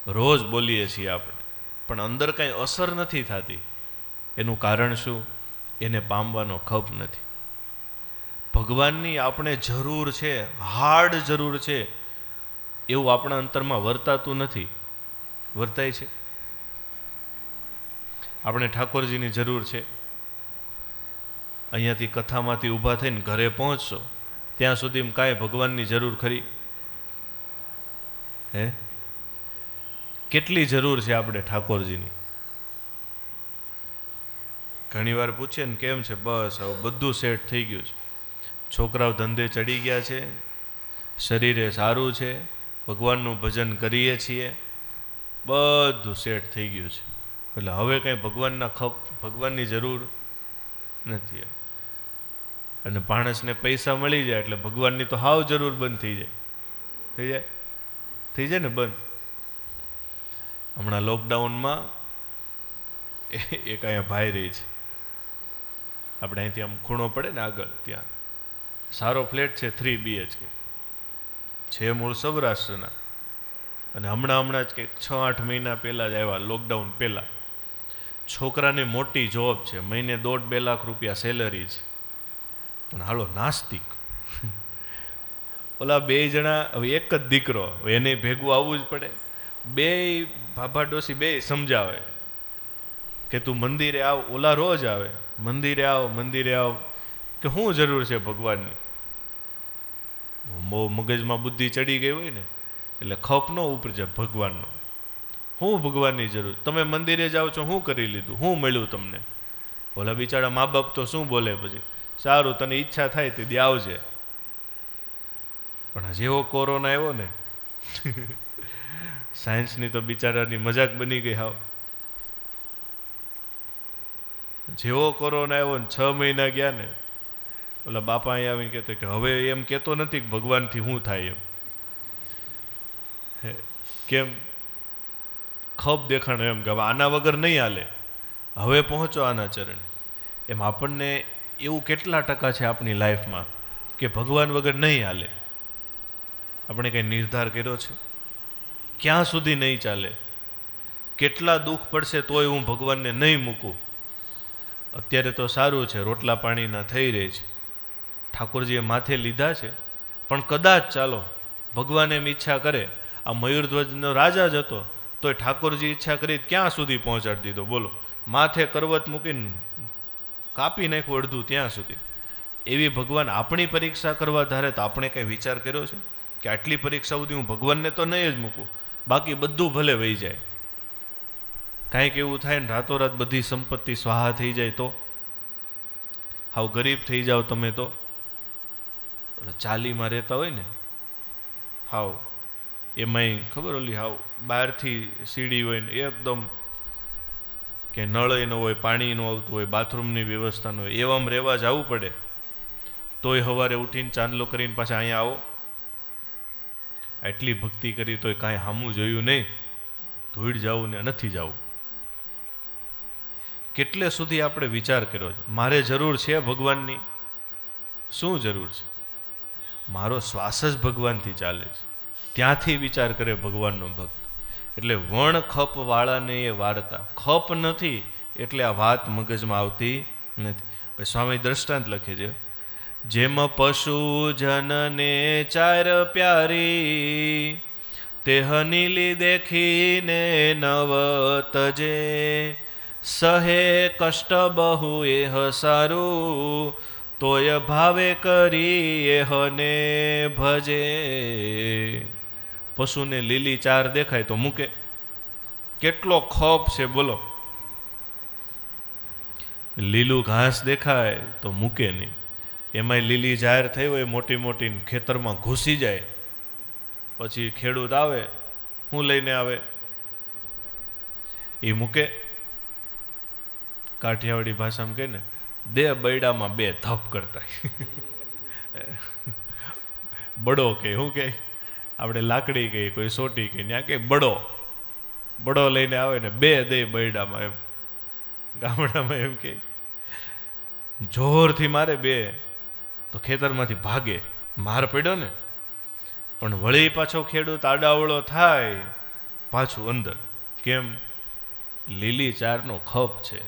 રોજ બોલીએ છીએ આપણે, પણ અંદર કાંઈ અસર નથી થતી. એનું કારણ શું? એને પામવાનો ખપ નથી. ભગવાનની આપણે જરૂર છે, હાર્ડ જરૂર છે, એવું આપણા અંતરમાં વર્તાતું નથી. વર્તાય છે? આપણે ઠાકોરજીની જરૂર છે. અહીંયાથી કથામાંથી ઊભા થઈને ઘરે પહોંચશો ત્યાં સુધીમાં કાંઈ ભગવાનની જરૂર ખરી? હે? કેટલી જરૂર છે આપણે ઠાકોરજીની? ઘણી વાર પૂછીએ ને કેમ છે, બસ હવે બધું સેટ થઈ ગયું છે, છોકરાઓ ધંધે ચડી ગયા છે, શરીરે સારું છે, ભગવાનનું ભજન કરીએ છીએ, બધું સેટ થઈ ગયું છે, એટલે હવે કંઈ ભગવાનની જરૂર નથી. અને માણસને પૈસા મળી જાય એટલે ભગવાનની તો હાવ જરૂર બંધ થઈ જાય. થઈ જાય ને બંધ. હમણાં લોકડાઉનમાં એક અહીંયા ભાઈ રહી છે, આપણે અહીંથી આમ ખૂણો પડે ને આગળ, ત્યાં સારો ફ્લેટ છે, 3 BHK છે, મૂળ સૌરાષ્ટ્રના, અને હમણાં જ કંઈક 6-8 મહિના પહેલાં જ આવ્યા, લોકડાઉન પહેલાં. છોકરાને મોટી જોબ છે, મહિને 1.5-2 લાખ રૂપિયા સેલરી છે, પણ હાલો નાસ્તિક. ઓલા 2 જણા, હવે એક જ દીકરો, એને ભેગું આવવું જ પડે. 2 ભાભા ડોસી 2 સમજાવે કે તું મંદિરે આવ, ઓલા રોજ આવે, મંદિરે આવ, કે શું જરૂર છે ભગવાનની? મગજમાં બુદ્ધિ ચડી ગઈ હોય ને એટલે ખપ ન ઉપરજે ભગવાનનો. શું ભગવાનની જરૂર? તમે મંદિરે જાઓ છો, શું કરી લીધું, શું મળ્યું તમને? ઓલા બિચારા મા બાપ તો શું બોલે પછી, સારું તને ઈચ્છા થાય તે દી આવજે. પણ જેવો કોરોના આવ્યો ને સાયન્સની તો બિચારાની મજાક બની ગઈ હાવ. જેવો કોરોના આવ્યો ને 6 મહિના ગયા ને, ઓલા બાપા અહીંયા આવીને કહેતો કે હવે એમ કહેતો નથી કે ભગવાનથી શું થાય એમ. કેમ? ખપ દેખાણો એમ કે હવે આના વગર નહીં હાલે, હવે પહોંચો આના ચરણે. એમ આપણને એવું કેટલા ટકા છે આપણી લાઈફમાં કે ભગવાન વગર નહીં હાલે? આપણે કંઈ નિર્ધાર કર્યો છે? ક્યાં સુધી નહીં ચાલે? કેટલા દુઃખ પડશે તોય હું ભગવાનને નહીં મૂકું? અત્યારે તો સારું છે, રોટલા પાણીના થઈ રહે છે, ઠાકોરજીએ માથે લીધા છે, પણ કદાચ ચાલો ભગવાન એમ ઈચ્છા કરે, આ મયુરધ્વજનો રાજા જ હતો તોય ઠાકોરજી ઈચ્છા કરી ક્યાં સુધી પહોંચાડી દીધો બોલો? માથે કરવત મૂકીને કાપી નાખ્યું અડધું ત્યાં સુધી. એવી ભગવાન આપણી પરીક્ષા કરવા ધારે તો આપણે કંઈ વિચાર કર્યો છે કે આટલી પરીક્ષા સુધી હું ભગવાનને તો નહીં જ મૂકું, બાકી બધું ભલે વહી જાય? કાંઈક એવું થાય ને રાતોરાત બધી સંપત્તિ સ્વાહા થઈ જાય તો? હાવ ગરીબ થઈ જાઓ તમે તો? ચાલીમાં રહેતા હોય ને હાવ, એમાંય ખબર ઓલી હાવ બહારથી સીડી હોય ને એકદમ કે નળ ન હોય, પાણી ન આવતું હોય, બાથરૂમની વ્યવસ્થા ન હોય, એવામાં રહેવા જવું પડે તોય સવારે ઉઠીને ચાંદલો કરીને પાછા અહીંયા આવો. આટલી ભક્તિ કરી તોય કાંઈ સામું જોયું નહીં, ધોઈડ જવું ને નથી જવું. કેટલે સુધી આપણે વિચાર કર્યો છે મારે જરૂર છે ભગવાનની? શું જરૂર છે? મારો શ્વાસ જ ભગવાનથી ચાલે છે, ત્યાંથી વિચાર કરે ભગવાનનો ભક્ત. એટલે વણ ખપ વાળાને એ વાર્તા, ખપ નથી એટલે આ વાત મગજમાં આવતી નથી. પછી સ્વામી દ્રષ્ટાંત લખે છે, જેમ પશુ જનને ચાર પ્યારી, તેહ નીલી દેખીને નવ તજે, સહે કષ્ટ બહુ એહ સારું, તોય ભાવે કરી એહને ભજે. પશુને લીલી ચાર દેખાય તો મૂકે, કેટલો ખોફ છે બોલો. લીલું ઘાસ દેખાય તો મૂકે નહીં, એમાંય લીલી જાહેર થઈ હોય મોટી મોટી, ખેતરમાં ઘૂસી જાય, પછી ખેડૂત આવે, શું લઈને આવે? એ મૂકે. કાઠિયાવાડી ભાષામાં કહે ને, દે બૈડામાં બે ધપ કરતા. બડો કે શું કે, આપણે લાકડી કહીએ, કોઈ સોટી કે ત્યાં કે બડો, બડો લઈને આવે ને બે દે બૈડામાં, એમ ગામડામાં એમ કે. જોરથી મારે બે તો ખેતરમાંથી ભાગે, માર પડ્યો ને. પણ વળી પાછો ખેડૂત આડાવળો થાય, પાછું અંદર. કેમ? લીલી ચારનો ખપ છે.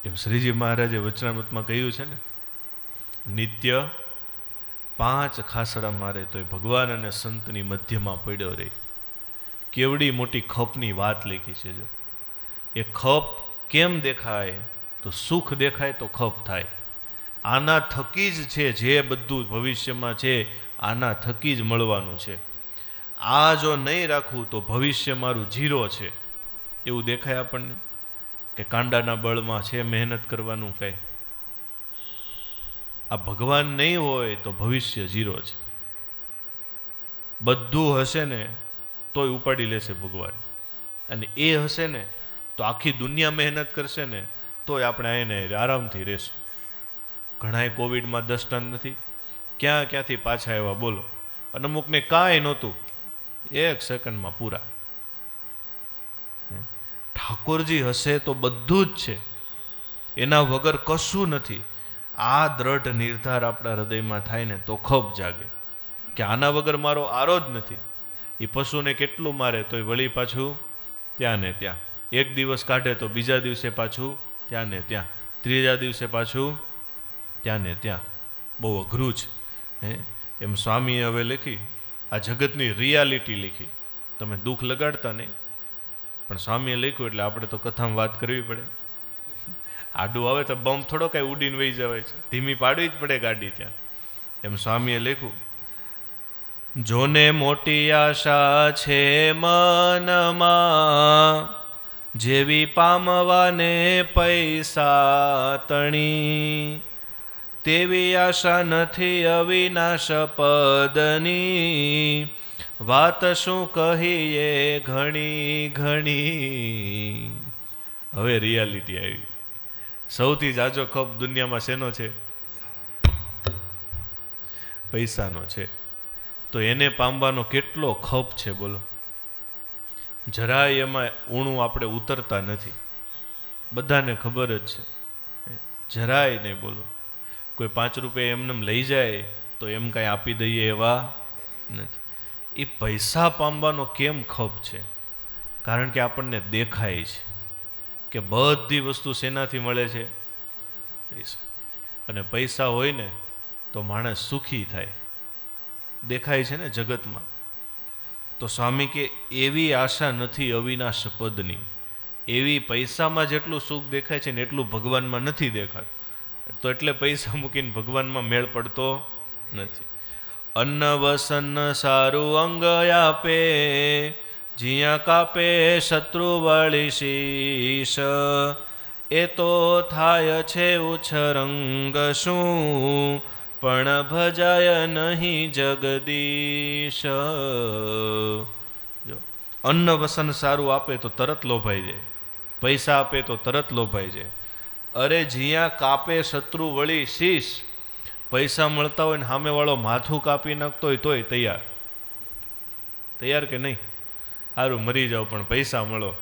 એમ શ્રીજી મહારાજે વચનામૃતમાં કહ્યું છે ને, નિત્ય 5 ખાસડા મારે તોય ભગવાન અને સંતની મધ્યમાં પડ્યો રહે. કેવડી મોટી ખપની વાત લખી છે. જો એ ખપ કેમ દેખાય? તો સુખ દેખાય તો ખપ થાય. આના થકી જ છે જે બધું ભવિષ્યમાં છે, આના થકી જ મળવાનું છે. આ જો નહીં રાખવું તો ભવિષ્ય મારું ઝીરો છે એવું દેખાય આપણને, કે કાંડાના બળમાં છે મહેનત કરવાનું કંઈ. આ ભગવાન નહીં હોય તો ભવિષ્ય ઝીરો છે. બધું હશે ને તોય ઉપાડી લેશે ભગવાન, અને એ હશે ને તો આખી દુનિયા મહેનત કરશે ને તોય આપણે એને આરામથી રહેશું. ઘણાય કોવિડમાં દષ્ટાંત નથી, ક્યાંથી પાછા આવ્યા બોલો. અને અમુકને કાંઈ નહોતું, 1 સેકન્ડમાં પૂરા. ઠાકોરજી હશે તો બધું જ છે, એના વગર કશું નથી. આ દ્રઢ નિર્ધાર આપણા હૃદયમાં થાય ને તો ખપ જાગે, કે આના વગર મારો આરો જ નથી. એ પશુને કેટલું મારે તોય વળી પાછું ત્યાં ને ત્યાં. એક દિવસ કાઢે તો બીજા દિવસે પાછું ત્યાં ને ત્યાં, ત્રીજા દિવસે પાછું ત્યાં ને ત્યાં. બહુ અઘરું છે. એમ સ્વામીએ હવે લખી, આ જગતની રિયાલિટી લીખી. તમે દુઃખ લગાડતા નહીં, પણ સ્વામીએ લખ્યું એટલે આપણે તો કથામાં વાત કરવી પડે. આડું આવે તો બમ થોડો કાંઈ ઉડીને વહી જવાય છે, ધીમી પાડવી જ પડે ગાડી ત્યાં. એમ સ્વામીએ લખ્યું, જોને મોટી આશા છે મનમાં, જેવી પામવાને પૈસા તણી, તેવી આશા નથી અવિનાશ પદની, વાત શું કહીએ ઘણી ઘણી. હવે રિયાલિટી આવી. સૌથી જાજો ખપ દુનિયામાં શેનો છે? પૈસાનો છે. તો એને પામવાનો કેટલો ખપ છે બોલો. જરાય એમાં ઊણું આપણે ઉતરતા નથી, બધાને ખબર જ છે. જરાય નહીં બોલો. કોઈ 5 રૂપિયા એમને લઈ જાય તો એમ કાંઈ આપી દઈએ એવા નથી. એ પૈસા પામવાનો કેમ ખપ છે? કારણ કે આપણને દેખાય છે કે બધી વસ્તુ શેનાથી મળે છે? પૈસા. અને પૈસા હોય ને તો માણસ સુખી થાય, દેખાય છે ને જગતમાં. તો સ્વામી કે એવી આશા નથી અવિનાશ પદની. એવી પૈસામાં જેટલું સુખ દેખાય છે ને એટલું ભગવાનમાં નથી દેખાતું. તો એટલે પૈસા મૂકીને ભગવાનમાં મેળ પડતો નથી. અન્ન વસન સારું અંગ આપે, જ્યાં કાપે શત્રુ વળી શીશ, એ તો થાય છે ઉછરંગ શું, પણ ભજાય નહીં જગદીશ. જો અન્ન વસન સારું આપે તો તરત લોભાઈ જાય, પૈસા આપે તો તરત લોભાઈ જાય. અરે જ્યાં કાપે શત્રુ વળી શીશ, પૈસા મળતા હોય ને સામેવાળો માથું કાપી નાખતો હોય તોય તૈયાર. તૈયાર કે નહીં? સારું મરી જાઓ પણ પૈસા મળો.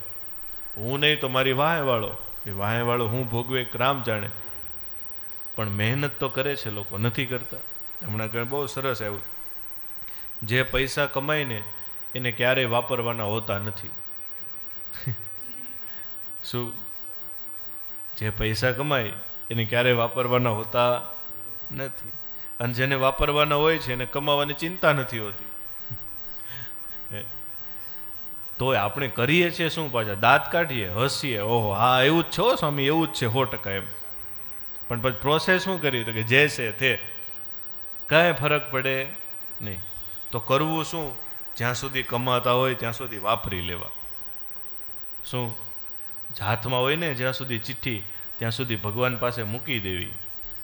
હું નહીં તો મારી વાહેવાળો, એ વાહેવાળો હું ભોગવે રામ જાણે. પણ મહેનત તો કરે છે લોકો, નથી કરતા. હમણાં ઘણા બહુ સરસ આવ્યું, જે પૈસા કમાય ને એને ક્યારેય વાપરવાના હોતા નથી. શું? જે પૈસા કમાય એને ક્યારેય વાપરવાના હોતા નથી. અને જેને વાપરવાના હોય છે એને કમાવાની ચિંતા નથી હોતી. તોય આપણે કરીએ છીએ શું પાછા? દાંત કાઢીએ, હસીએ, ઓહો હા એવું જ છે હો સ્વામી, એવું જ છે 100% એમ. પણ પછી પ્રોસેસ શું કરી? તો કે જે છે તે, કાંઈ ફરક પડે નહીં. તો કરવું શું? જ્યાં સુધી કમાતા હોય ત્યાં સુધી વાપરી લેવા. શું? હાથમાં હોય ને જ્યાં સુધી ચિઠ્ઠી, ત્યાં સુધી ભગવાન પાસે મૂકી દેવી.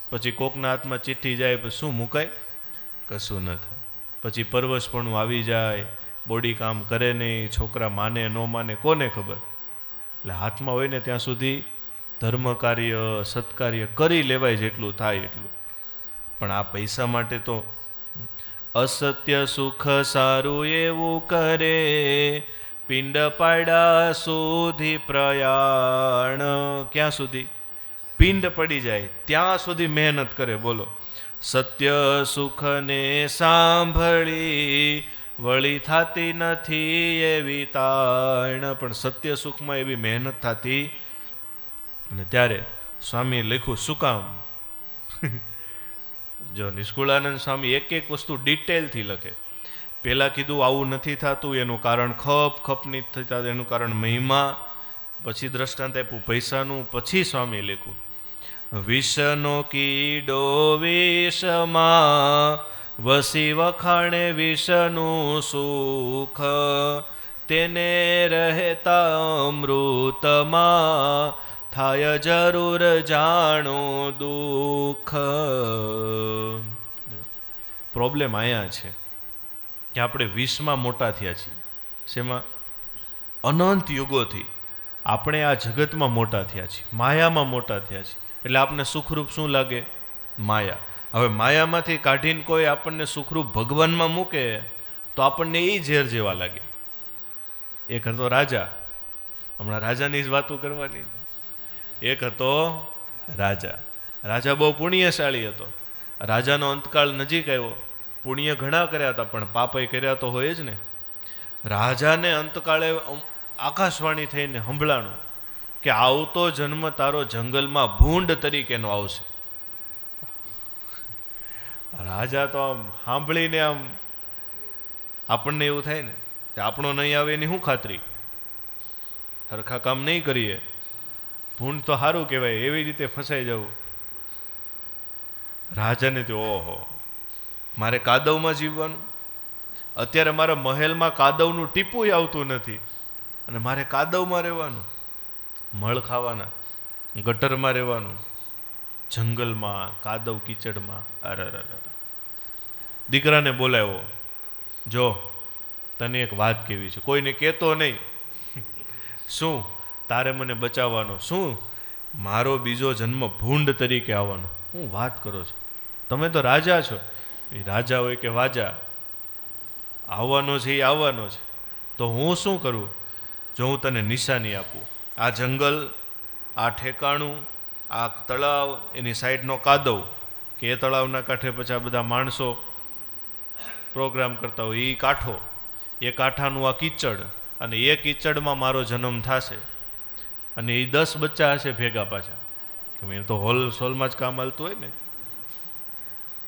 પછી કોકના હાથમાં ચિઠ્ઠી જાય પછી શું મુકાય? કશું ન થાય. પછી પરવશપણું આવી જાય, બોડી કામ કરે નહીં, છોકરા માને ન માને કોને ખબર. એટલે હાથમાં હોય ને ત્યાં સુધી ધર્મ કાર્ય, સત્કાર્ય કરી લેવાય જેટલું થાય એટલું. પણ આ પૈસા માટે તો અસત્ય સુખ સારું એવું કરે, પિંડ પાડા સુધી પ્રયાણ. ક્યાં સુધી? પિંડ પડી જાય ત્યાં સુધી મહેનત કરે. બોલો, સત્ય સુખને સાંભળી વળી થતી નથી એવી તાણ. પણ સત્ય સુખમાં એવી મહેનત થતી. અને ત્યારે સ્વામીએ લખ્યું શું કામ? જો નિષ્કુળાનંદ સ્વામી એક એક વસ્તુ ડિટેલથી લખે. પહેલાં કીધું આવું નથી થતું એનું કારણ ખપ નહીં થતા એનું કારણ મહિમા. પછી દ્રષ્ટાંત આપ્યું પૈસાનું. પછી સ્વામી લખ્યું વિષનો કીડો વિષમાં વસી વખાણે વિષનું સુખ, તેને રહેતા અમૃતમાં થાય જરૂર જાણો દુઃખ. પ્રોબ્લેમ અહીંયા છે કે આપણે વિષમાં મોટા થયા છીએ. શેમાં? અનંત યુગોથી આપણે આ જગતમાં મોટા થયા છીએ, માયામાં મોટા થયા છીએ. એટલે આપણને સુખરૂપ શું લાગે? માયા. હવે માયામાંથી કાઢીને કોઈ આપણને સુખરૂપ ભગવાનમાં મૂકે તો આપણને એ ઝેર જેવા લાગે. એક હતો રાજા, હમણાં રાજાની જ વાતો કરવાની. એક હતો રાજા. રાજા બહુ પુણ્યશાળી હતો. રાજાનો અંતકાળ નજીક આવ્યો. પુણ્ય ઘણા કર્યા હતા પણ પાપય કર્યા તો હોય જ ને. રાજાને અંતકાળે આકાશવાણી થઈને સંભળાણું કે આવતો જન્મ તારો જંગલમાં ભૂંડ તરીકેનો આવશે. રાજા તો આમ સાંભળીને આમ આપણને એવું થાય ને કે આપણો નહીં આવે એની શું ખાતરી? સરખા કામ નહીં કરીએ, ભૂંડ તો સારું કહેવાય, એવી રીતે ફસાઈ જવું. રાજાને તો ઓહો, મારે કાદવમાં જીવવાનું. અત્યારે મારા મહેલમાં કાદવનું ટીપું આવતું નથી અને મારે કાદવમાં રહેવાનું, મળ ખાવાના, ગટરમાં રહેવાનું, જંગલમાં, કાદવ કીચડમાં. અરે દીકરાને બોલાવ્યો, જો તને એક વાત કહેવી છે, કોઈને કહેતો નહીં. શું? તારે મને બચાવવાનો. શું? મારો બીજો જન્મ ભૂંડ તરીકે આવવાનો. હું વાત કરો છો? તમે તો રાજા છો. એ રાજા હોય કે વાજા, આવવાનો છે એ આવવાનો છે. તો હું શું કરું? જો હું તને નિશાની આપું, આ જંગલ, આ ઠેકાણું, આ તળાવ, એની સાઈડનો કાદવ, કે એ તળાવના કાંઠે પછી આ બધા માણસો પ્રોગ્રામ કરતા હોય, એ કાંઠો, એ કાંઠાનું આ કીચડ, અને એ કીચડમાં મારો જન્મ થશે. અને એ 10 બચ્ચા હશે ભેગા પાછા, કે મેં તો સોલમાં જ કામ હાલતું હોય ને.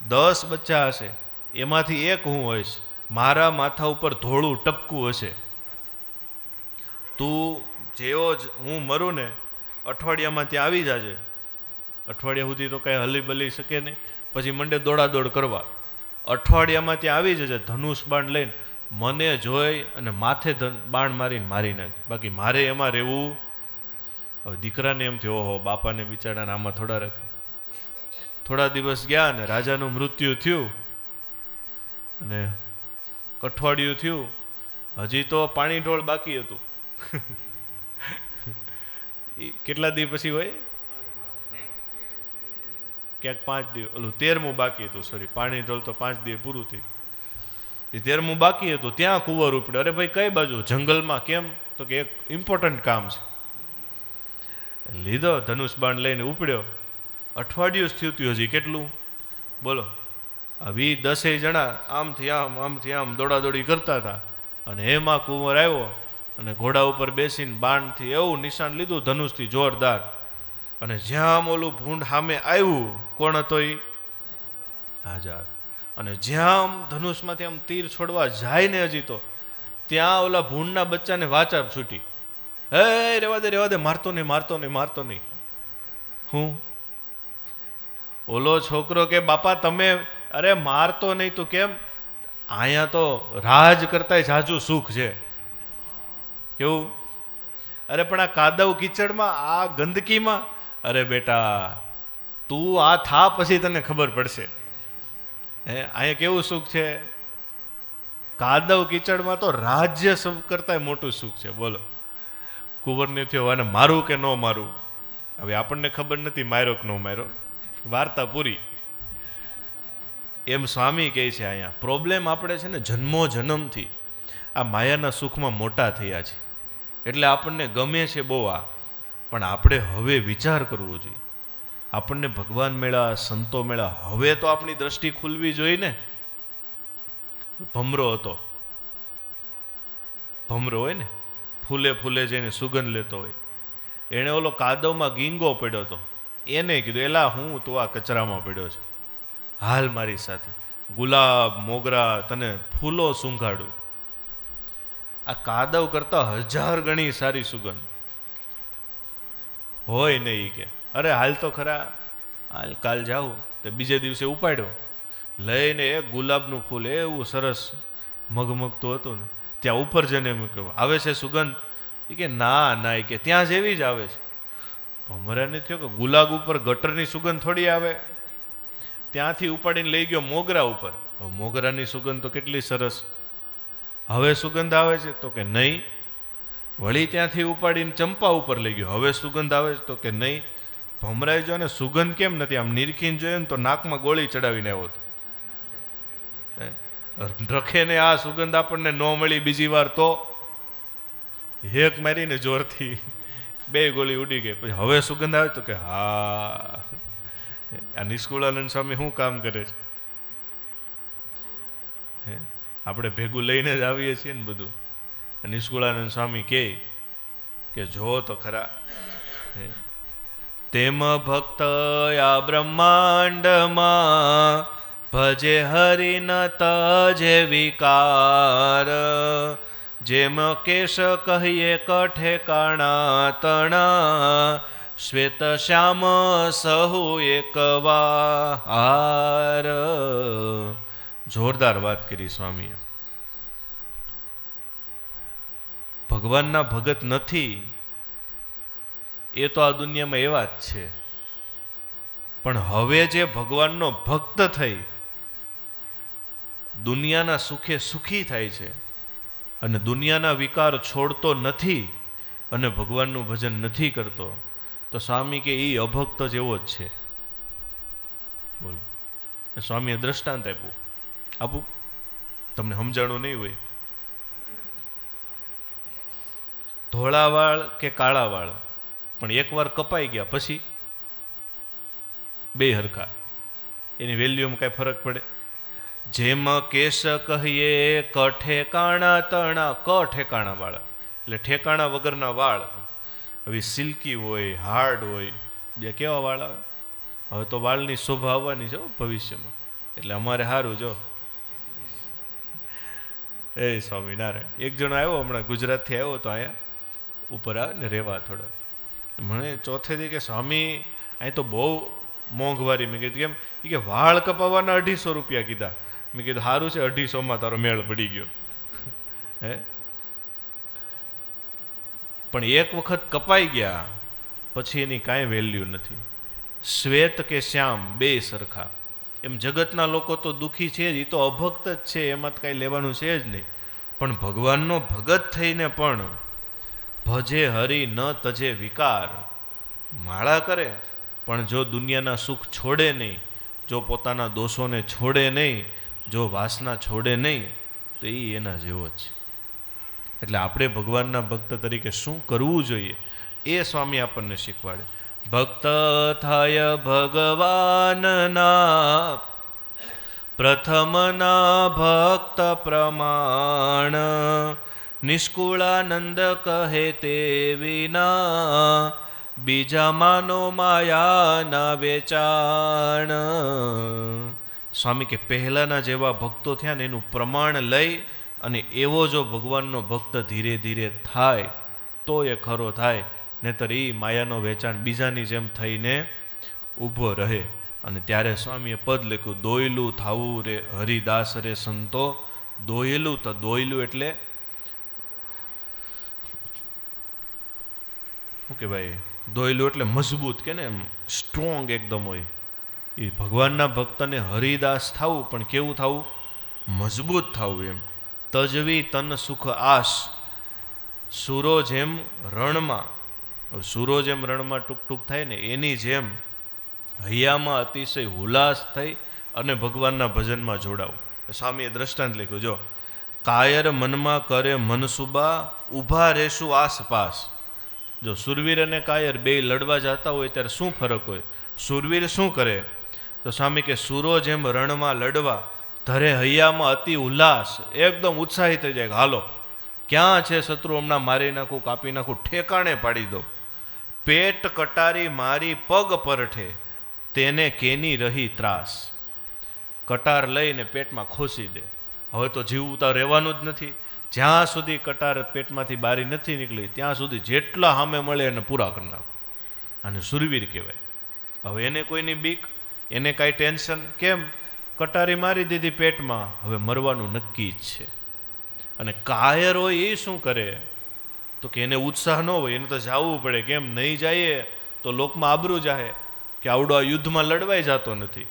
10 બચ્ચા હશે, એમાંથી એક હું હોઈશ. મારા માથા ઉપર ધોળું ટપકું હશે. તું જેવો જ હું મરું ને અઠવાડિયામાં ત્યાં આવી જાજે. અઠવાડિયા સુધી તો કાંઈ હલી બલી શકે નહીં. પછી મંડે દોડાદોડ કરવા. અઠવાડિયામાં ત્યાં આવી જજે ધનુષ બાણ લઈને, મને જોઈ અને માથે બાણ મારીને મારી નાખ. બાકી મારે એમાં રહેવું. હવે દીકરાને એમ થયો, ઓહો બાપાને બિચારાને આમાં થોડા રાખે. થોડા દિવસ ગયા ને રાજાનું મૃત્યુ થયું અને અઠવાડિયું થયું, હજી તો પાણી ઢોળ બાકી હતું. કેટલા દિવસ પછી હોય? ક્યાંક 5 દિવસ, ઓલું 13મું બાકી હતું. સોરી, પાણી ઢોળ તો 5 દિવસ પૂરું થયું. એ 13મું બાકી હતું. ત્યાં કુંવર ઉપડ્યો. અરે ભાઈ કઈ બાજુ? જંગલમાં. કેમ? તો કે એક ઇમ્પોર્ટન્ટ કામ છે. લીધો ધનુષ બાણ લઈને ઉપડ્યો. અઠવાડિયું જ થયું. હજી કેટલું બોલો? 10 જણા આમથી આમ દોડાદોડી કરતા હતા. અને એમાં કુંવર આવ્યો અને ઘોડા ઉપર બેસીને બાણથી એવું નિશાન લીધું ધનુષથી જોરદાર. અને જ્યાં ઓલું ભૂંડ સામે આવ્યું, કોણ હતો એ? રાજા. અને જ્યાં ધનુષમાંથી આમ તીર છોડવા જાય ને, હજી તો ત્યાં ઓલા ભૂંડના બચ્ચાને વાચા છૂટી, હે રેવા દે, મારતો નહીં, મારતો નહીં, મારતો નહીં. હું ઓલો છોકરો કે બાપા તમે, અરે મારતો નહીં તું કેમ, અહીંયા તો રાજ કરતા જાજુ સુખ છે. કેવું? અરે પણ આ કાદવ કીચડમાં, આ ગંદકીમાં, અરે બેટા તું આ થા પછી તને ખબર પડશે. અહીંયા કેવું સુખ છે? કાદવ કીચડમાં તો રાજ્ય સુખ કરતા મોટું સુખ છે. બોલો, કુંવરને થયો અને મારું કે ન મારું, હવે આપણને ખબર નથી માર્યો કે ન માર્યો, વાર્તા પૂરી. એમ સ્વામી કહે છે અહીંયા પ્રોબ્લેમ આપણે છે ને જન્મો જન્મથી આ માયાના સુખમાં મોટા થયા છે, એટલે આપણને ગમે છે બહુ આ. પણ આપણે હવે વિચાર કરવો જોઈએ. આપણને ભગવાન મળ્યા, સંતો મળ્યા, હવે તો આપણી દ્રષ્ટિ ખુલવી જોઈએ ને. ભમરો હતો, ભમરો હોય ને, ફૂલે ફૂલે જઈને સુગંધ લેતો હોય, એણે ઓલો કાદવમાં ગીંગો પડ્યો હતો, એને કીધું એલા હું તો આ કચરામાં પડ્યો છે, હાલ મારી સાથે, ગુલાબ મોગરા તને ફૂલો સૂંઘાડું. આ કાદવ કરતા 1000 ગણી સારી સુગંધ હોય નહીં કે અરે હાલ તો ખરા, હાલ કાલ જાઉં. તે બીજે દિવસે ઉપાડ્યો, લઈને એક ગુલાબનું ફૂલ એવું સરસ મગમગતું હતું ને, ત્યાં ઉપર જઈને મૂક્યો, આવે છે સુગંધ? એ કે ના ના, એ કે ત્યાં જેવી જ આવે છે. ભમરાને થયો કે ગુલાબ ઉપર ગટરની સુગંધ થોડી આવે. ત્યાંથી ઉપાડીને લઈ ગયો મોગરા ઉપર, મોગરાની સુગંધ તો કેટલી સરસ, હવે સુગંધ આવે છે? તો કે નહીં. વળી ત્યાંથી ઉપાડીને ચંપા ઉપર લઈ ગયો, હવે સુગંધ આવે છે? તો કે નહીં. ભમરાઈ જો ને સુગંધ કેમ નથી, આમ નિરખીને જોયો ને તો નાકમાં ગોળી ચડાવીને આવ્યો હતો. રખે ને આ સુગંધ આપણને ન મળી બીજી વાર તો હેક મારીને જોરથી 2 ગોળી ઉડી ગઈ. પછી હવે સુગંધ આવે? તો કે હા. આ નિષ્કુળાનંદ સ્વામી શું કામ કરે છે? આપણે ભેગું લઈને જ આવીએ છીએ ને બધું. નિષ્કુળાનંદ સ્વામી કે જો તો ખરા, તેમ ભક્ત આ બ્રહ્માંડમાં ભજે હરિ ન તજે વિકાર, જેમ કેશ કહીએ કઠે કાણા તણા, શ્વેત શ્યામ સહુ એકવાર. જોરદાર વાત કરી સ્વામીએ. ભગવાનના ભગત નથી એ તો આ દુનિયામાં એવા જ છે, પણ હવે જે ભગવાનનો ભક્ત થઈ દુનિયાના સુખે સુખી થાય છે અને દુનિયાના વિકાર છોડતો નથી અને ભગવાનનું ભજન નથી કરતો, તો સ્વામી કે એ અભક્ત જેવો જ છે. બોલો, સ્વામીએ દ્રષ્ટાંત આપું, તમને સમજાણું નહીં હોય. ધોળા વાળ કે કાળા વાળ, પણ એકવાર કપાઈ ગયા પછી 2 હરખા, એની વેલ્યુમાં કાંઈ ફરક પડે? જેમ કેશ કહીએ કઠેકાણા તણા, ઠેકાણા વાળ એટલે ઠેકાણા વગરના વાળ. હવે સિલ્કી હોય, હાર્ડ હોય, બે કેવા વાળ આવે? હવે તો વાળની શોભા આવવાની છે ભવિષ્યમાં, એટલે અમારે સારું. જો એ સ્વામિનારાયણ, એક જણો આવ્યો હમણાં ગુજરાતથી આવ્યો તો અહીંયા ઉપર આવે ને રહેવા થોડા, મને ચોથેથી કે સ્વામી અહીં તો બહુ મોંઘવારી. મેં કીધું કેમ? એ કે વાળ કપાવવાના 250 રૂપિયા કીધા. મેં કીધું સારું છે, 250માં તારો મેળ પડી ગયો. હે પણ એક વખત કપાઈ ગયા પછી એની કાંઈ વેલ્યુ નથી. શ્વેત કે શ્યામ 2 સરખા. એમ જગતના લોકો તો દુઃખી છે જ, એ તો અભક્ત જ છે, એમાં તો કાંઈ લેવાનું છે જ નહીં. પણ ભગવાનનો ભગત થઈને પણ ભજે હરિ ન તજે વિકાર, માળા કરે પણ જો દુનિયાના સુખ છોડે નહીં, જો પોતાના દોષોને છોડે નહીં, જો વાસના છોડે નહીં, તો એ એના જેવો જ છે. એટલે આપણે ભગવાનના ભક્ત તરીકે શું કરવું જોઈએ એ સ્વામી આપણને શીખવાડે. ભક્ત થાય ભગવાનના પ્રથમના ભક્ત પ્રમાણ, નિષ્કુળાનંદ કહે તે વિના બીજા માનો માયાના વેચાણ. સ્વામી કે પહેલાના જેવા ભક્તો થયા ને એનું પ્રમાણ લઈ અને એવો જો ભગવાનનો ભક્ત ધીરે ધીરે થાય તો એ ખરો થાય, નહીતર એ માયાનો વેચાણ બીજાની જેમ થઈને ઊભો રહે. અને ત્યારે સ્વામીએ પદ લખ્યું, દોયલું થાવું રે હરિદાસ રે સંતો. દોયલું તો દોયલું એટલે શું કે ભાઈ, દોયલું એટલે મજબૂત કે ને એમ સ્ટ્રોંગ એકદમ હોય. એ ભગવાનના ભક્તને હરિદાસ થવું, પણ કેવું થવું? મજબૂત થવું એમ. તજવી તન સુખ આશ, સૂરો જેમ રણમાં, સૂરો જેમ રણમાં ટૂંક ટૂંક થાય ને એની જેમ હૈયામાં અતિશય હુલાસ થઈ અને ભગવાનના ભજનમાં જોડાવું. સ્વામીએ દ્રષ્ટાંત લખ્યું, જો કાયર મનમાં કરે મનસુબા, ઊભા રહેશું આસપાસ. જો સુરવીર અને કાયર બે લડવા જતા હોય ત્યારે શું ફરક હોય? સુરવીર શું કરે? તો સ્વામી કે સૂરો જેમ રણમાં લડવા, ધરે હૈયામાં અતિ ઉલ્લાસ, એકદમ ઉત્સાહિત થઈ જાય, હાલો ક્યાં છે શત્રુ, હમણાં મારી નાખું, કાપી નાખું, ઠેકાણે પાડી દો. પેટ કટારી મારી પગ પરઠે, તેને કેની રહી ત્રાસ. કટાર લઈને પેટમાં ખોસી દે. હવે તો જીવવું તો રહેવાનું જ નથી. જ્યાં સુધી કટાર પેટમાંથી બારી નથી નીકળી ત્યાં સુધી જેટલા સામે મળે એને પૂરા કરી નાખો. અને સુરવીર કહેવાય. હવે એને કોઈની બીક, એને કાંઈ ટેન્શન કેમ? કટારી મારી દીધી પેટમાં, હવે મરવાનું નક્કી જ છે. અને કાયર હોય એ શું કરે? તો કે એને ઉત્સાહ ન હોય, એને તો જવું પડે. કેમ? નહીં જાય તો લોકમાં આબરૂ જાહે કે આવડો આ યુદ્ધમાં લડવાય જતો નથી.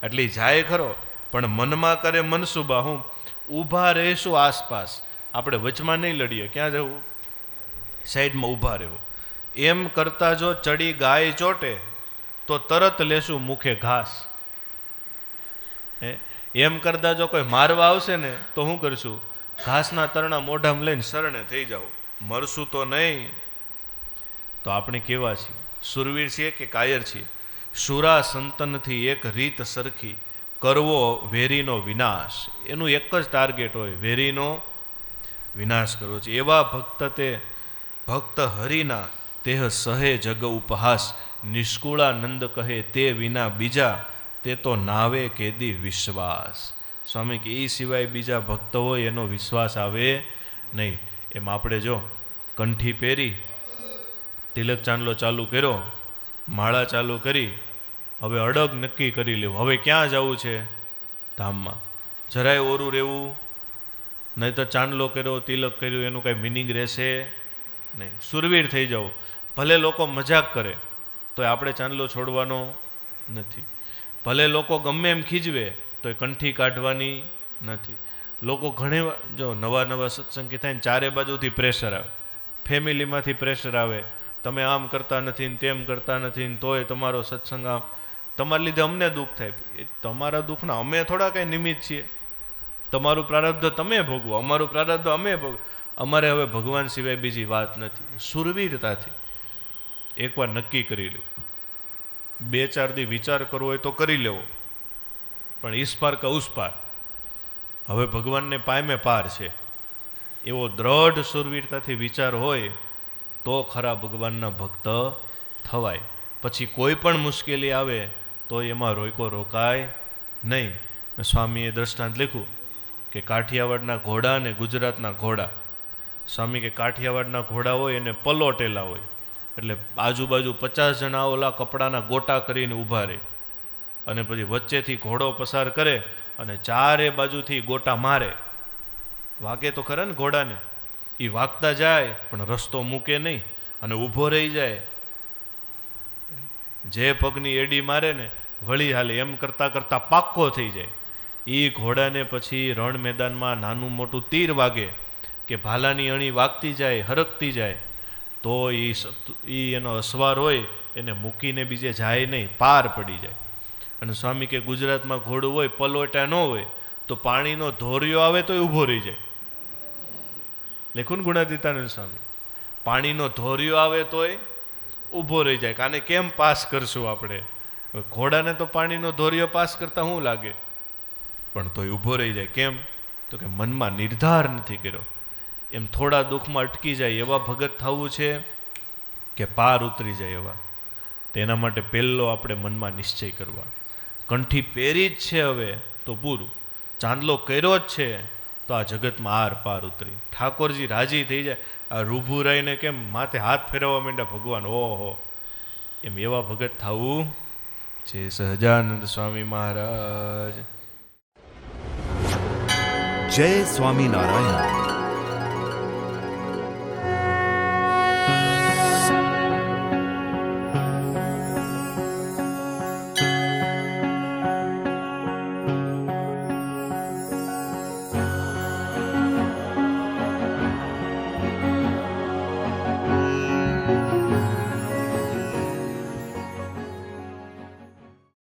એટલે જાય ખરો, પણ મનમાં કરે મનસુબા, હું ઊભા રહેશું આસપાસ. આપણે વચમાં નહીં લડીએ, ક્યાં જવું? સાઈડમાં ઊભા રહેવું. એમ કરતા જો ચડી ગાય ચોટે, તો તરત લેશું મુખે ઘાસ. એમ કરતા જો કોઈ મારવા આવશે ને તો શું કરશું? ઘાસના તરણા મોઢામાં લઈને શરણે થઈ જાવ, મરશું તો નહીં. તો આપણે કેવા છીએ? સુરવીર છીએ કે કાયર છીએ? શુરા સંતનથી એક રીત સરખી, કરવો વેરીનો વિનાશ. એનું એક જ ટાર્ગેટ હોય, વેરીનો વિનાશ કરવો છે. એવા ભક્ત તે ભક્ત હરિના, તેહ સહે જગ ઉપહાસ. નિષ્કુળાનંદ કહે તે વિના બીજા, તે તો નાવે કેદી વિશ્વાસ. સ્વામી કે એ સિવાય બીજા ભક્ત હોય એનો વિશ્વાસ આવે નહીં. એમ આપણે જો કંઠી પહેરી, તિલક ચાંદલો ચાલુ કર્યો, માળા ચાલુ કરી, હવે અડગ નક્કી કરી લેવું, હવે ક્યાં જવું છે? ધામમાં. જરાય ઓરું રહેવું નહીં, તો ચાંદલો કર્યો, તિલક કર્યું, એનું કાંઈ મિનિંગ રહેશે નહીં. સુરવીર થઈ જાઓ. ભલે લોકો મજાક કરે તો આપણે ચાંદલો છોડવાનો નથી. ભલે લોકો ગમે એમ ખીજવે તો એ કંઠી કાઢવાની નથી. લોકો ઘણી જો નવા નવા સત્સંગી થાય ને ચારે બાજુથી પ્રેશર આવે, ફેમિલીમાંથી પ્રેશર આવે, તમે આમ કરતા નથી ને તેમ કરતા નથી ને તોય તમારો સત્સંગ આમ, તમારા લીધે અમને દુઃખ થાય. એ તમારા દુઃખના અમે થોડા કંઈ નિમિત્ત છીએ. તમારું પ્રારબ્ધ તમે ભોગવો, અમારું પ્રારબ્ધ અમે ભોગવો. અમારે હવે ભગવાન સિવાય બીજી વાત નથી. સુરવીરતાથી એકવાર નક્કી કરી લેવું. 2-4 દી વિચાર કરવો હોય તો કરી લેવો, પણ ઈસ પાર કે ઉસ પાર, હવે ભગવાનને પાયમે પાર છે એવો દ્રઢ સુરવીરતાથી વિચાર હોય તો ખરા ભગવાનના ભક્ત થવાય. પછી કોઈ પણ મુશ્કેલી આવે તો એમાં રોકાય નહીં. સ્વામીએ દ્રષ્ટાંત લખ્યું કે કાઠિયાવાડના ઘોડા અને ગુજરાતના ઘોડા. સ્વામી કે કાઠિયાવાડના ઘોડા હોય એને પલોટેલા હોય, એટલે આજુબાજુ 50 જણા ઓલા કપડાના ગોટા કરીને ઊભા રહે, અને પછી વચ્ચેથી ઘોડો પસાર કરે અને ચારે બાજુથી ગોટા મારે. વાગે તો ખરા ને ઘોડાને, એ વાગતા જાય પણ રસ્તો મૂકે નહીં અને ઊભો રહી જાય. જે પગની એડી મારે ને વળી હાલે, એમ કરતાં કરતાં પાક્કો થઈ જાય. એ ઘોડાને પછી રણ મેદાનમાં નાનું મોટું તીર વાગે કે ભાલાની અણી વાગતી જાય, હરકતી જાય, તો એ એનો અસવાર હોય એને મૂકીને બીજે જાય નહીં, પાર પડી જાય. અને સ્વામી કે ગુજરાતમાં ઘોડું હોય, પલોટા ન હોય તો પાણીનો ધોરિયો આવે તો ઊભો રહી જાય. લેખું ગુણાતીતાનંદ સ્વામી, પાણીનો ધોરિયો આવે તોય ઊભો રહી જાય. આને કેમ પાસ કરશું આપણે? ઘોડાને તો પાણીનો ધોરિયો પાસ કરતા શું લાગે, પણ તોય ઊભો રહી જાય. કેમ? તો કે મનમાં નિર્ધાર નથી કર્યો. એમ થોડા દુઃખમાં અટકી જાય એવા ભગત થવું છે કે પાર ઉતરી જાય એવા. તેના માટે પહેલો આપણે મનમાં નિશ્ચય કરવા. કંઠી પહેરી જ છે હવે તો પૂરું, ચાંદલો કર્યો જ છે તો આ જગતમાં આર પાર ઉતરી. ઠાકોરજી રાજી થઈ જાય. આ રૂભુરાયને કેમ માથે હાથ ફેરવવા માંડ્યા ભગવાન, ઓહો, એમ એવા ભગત થવું. જય સહજાનંદ સ્વામી મહારાજ. જય સ્વામિનારાયણ.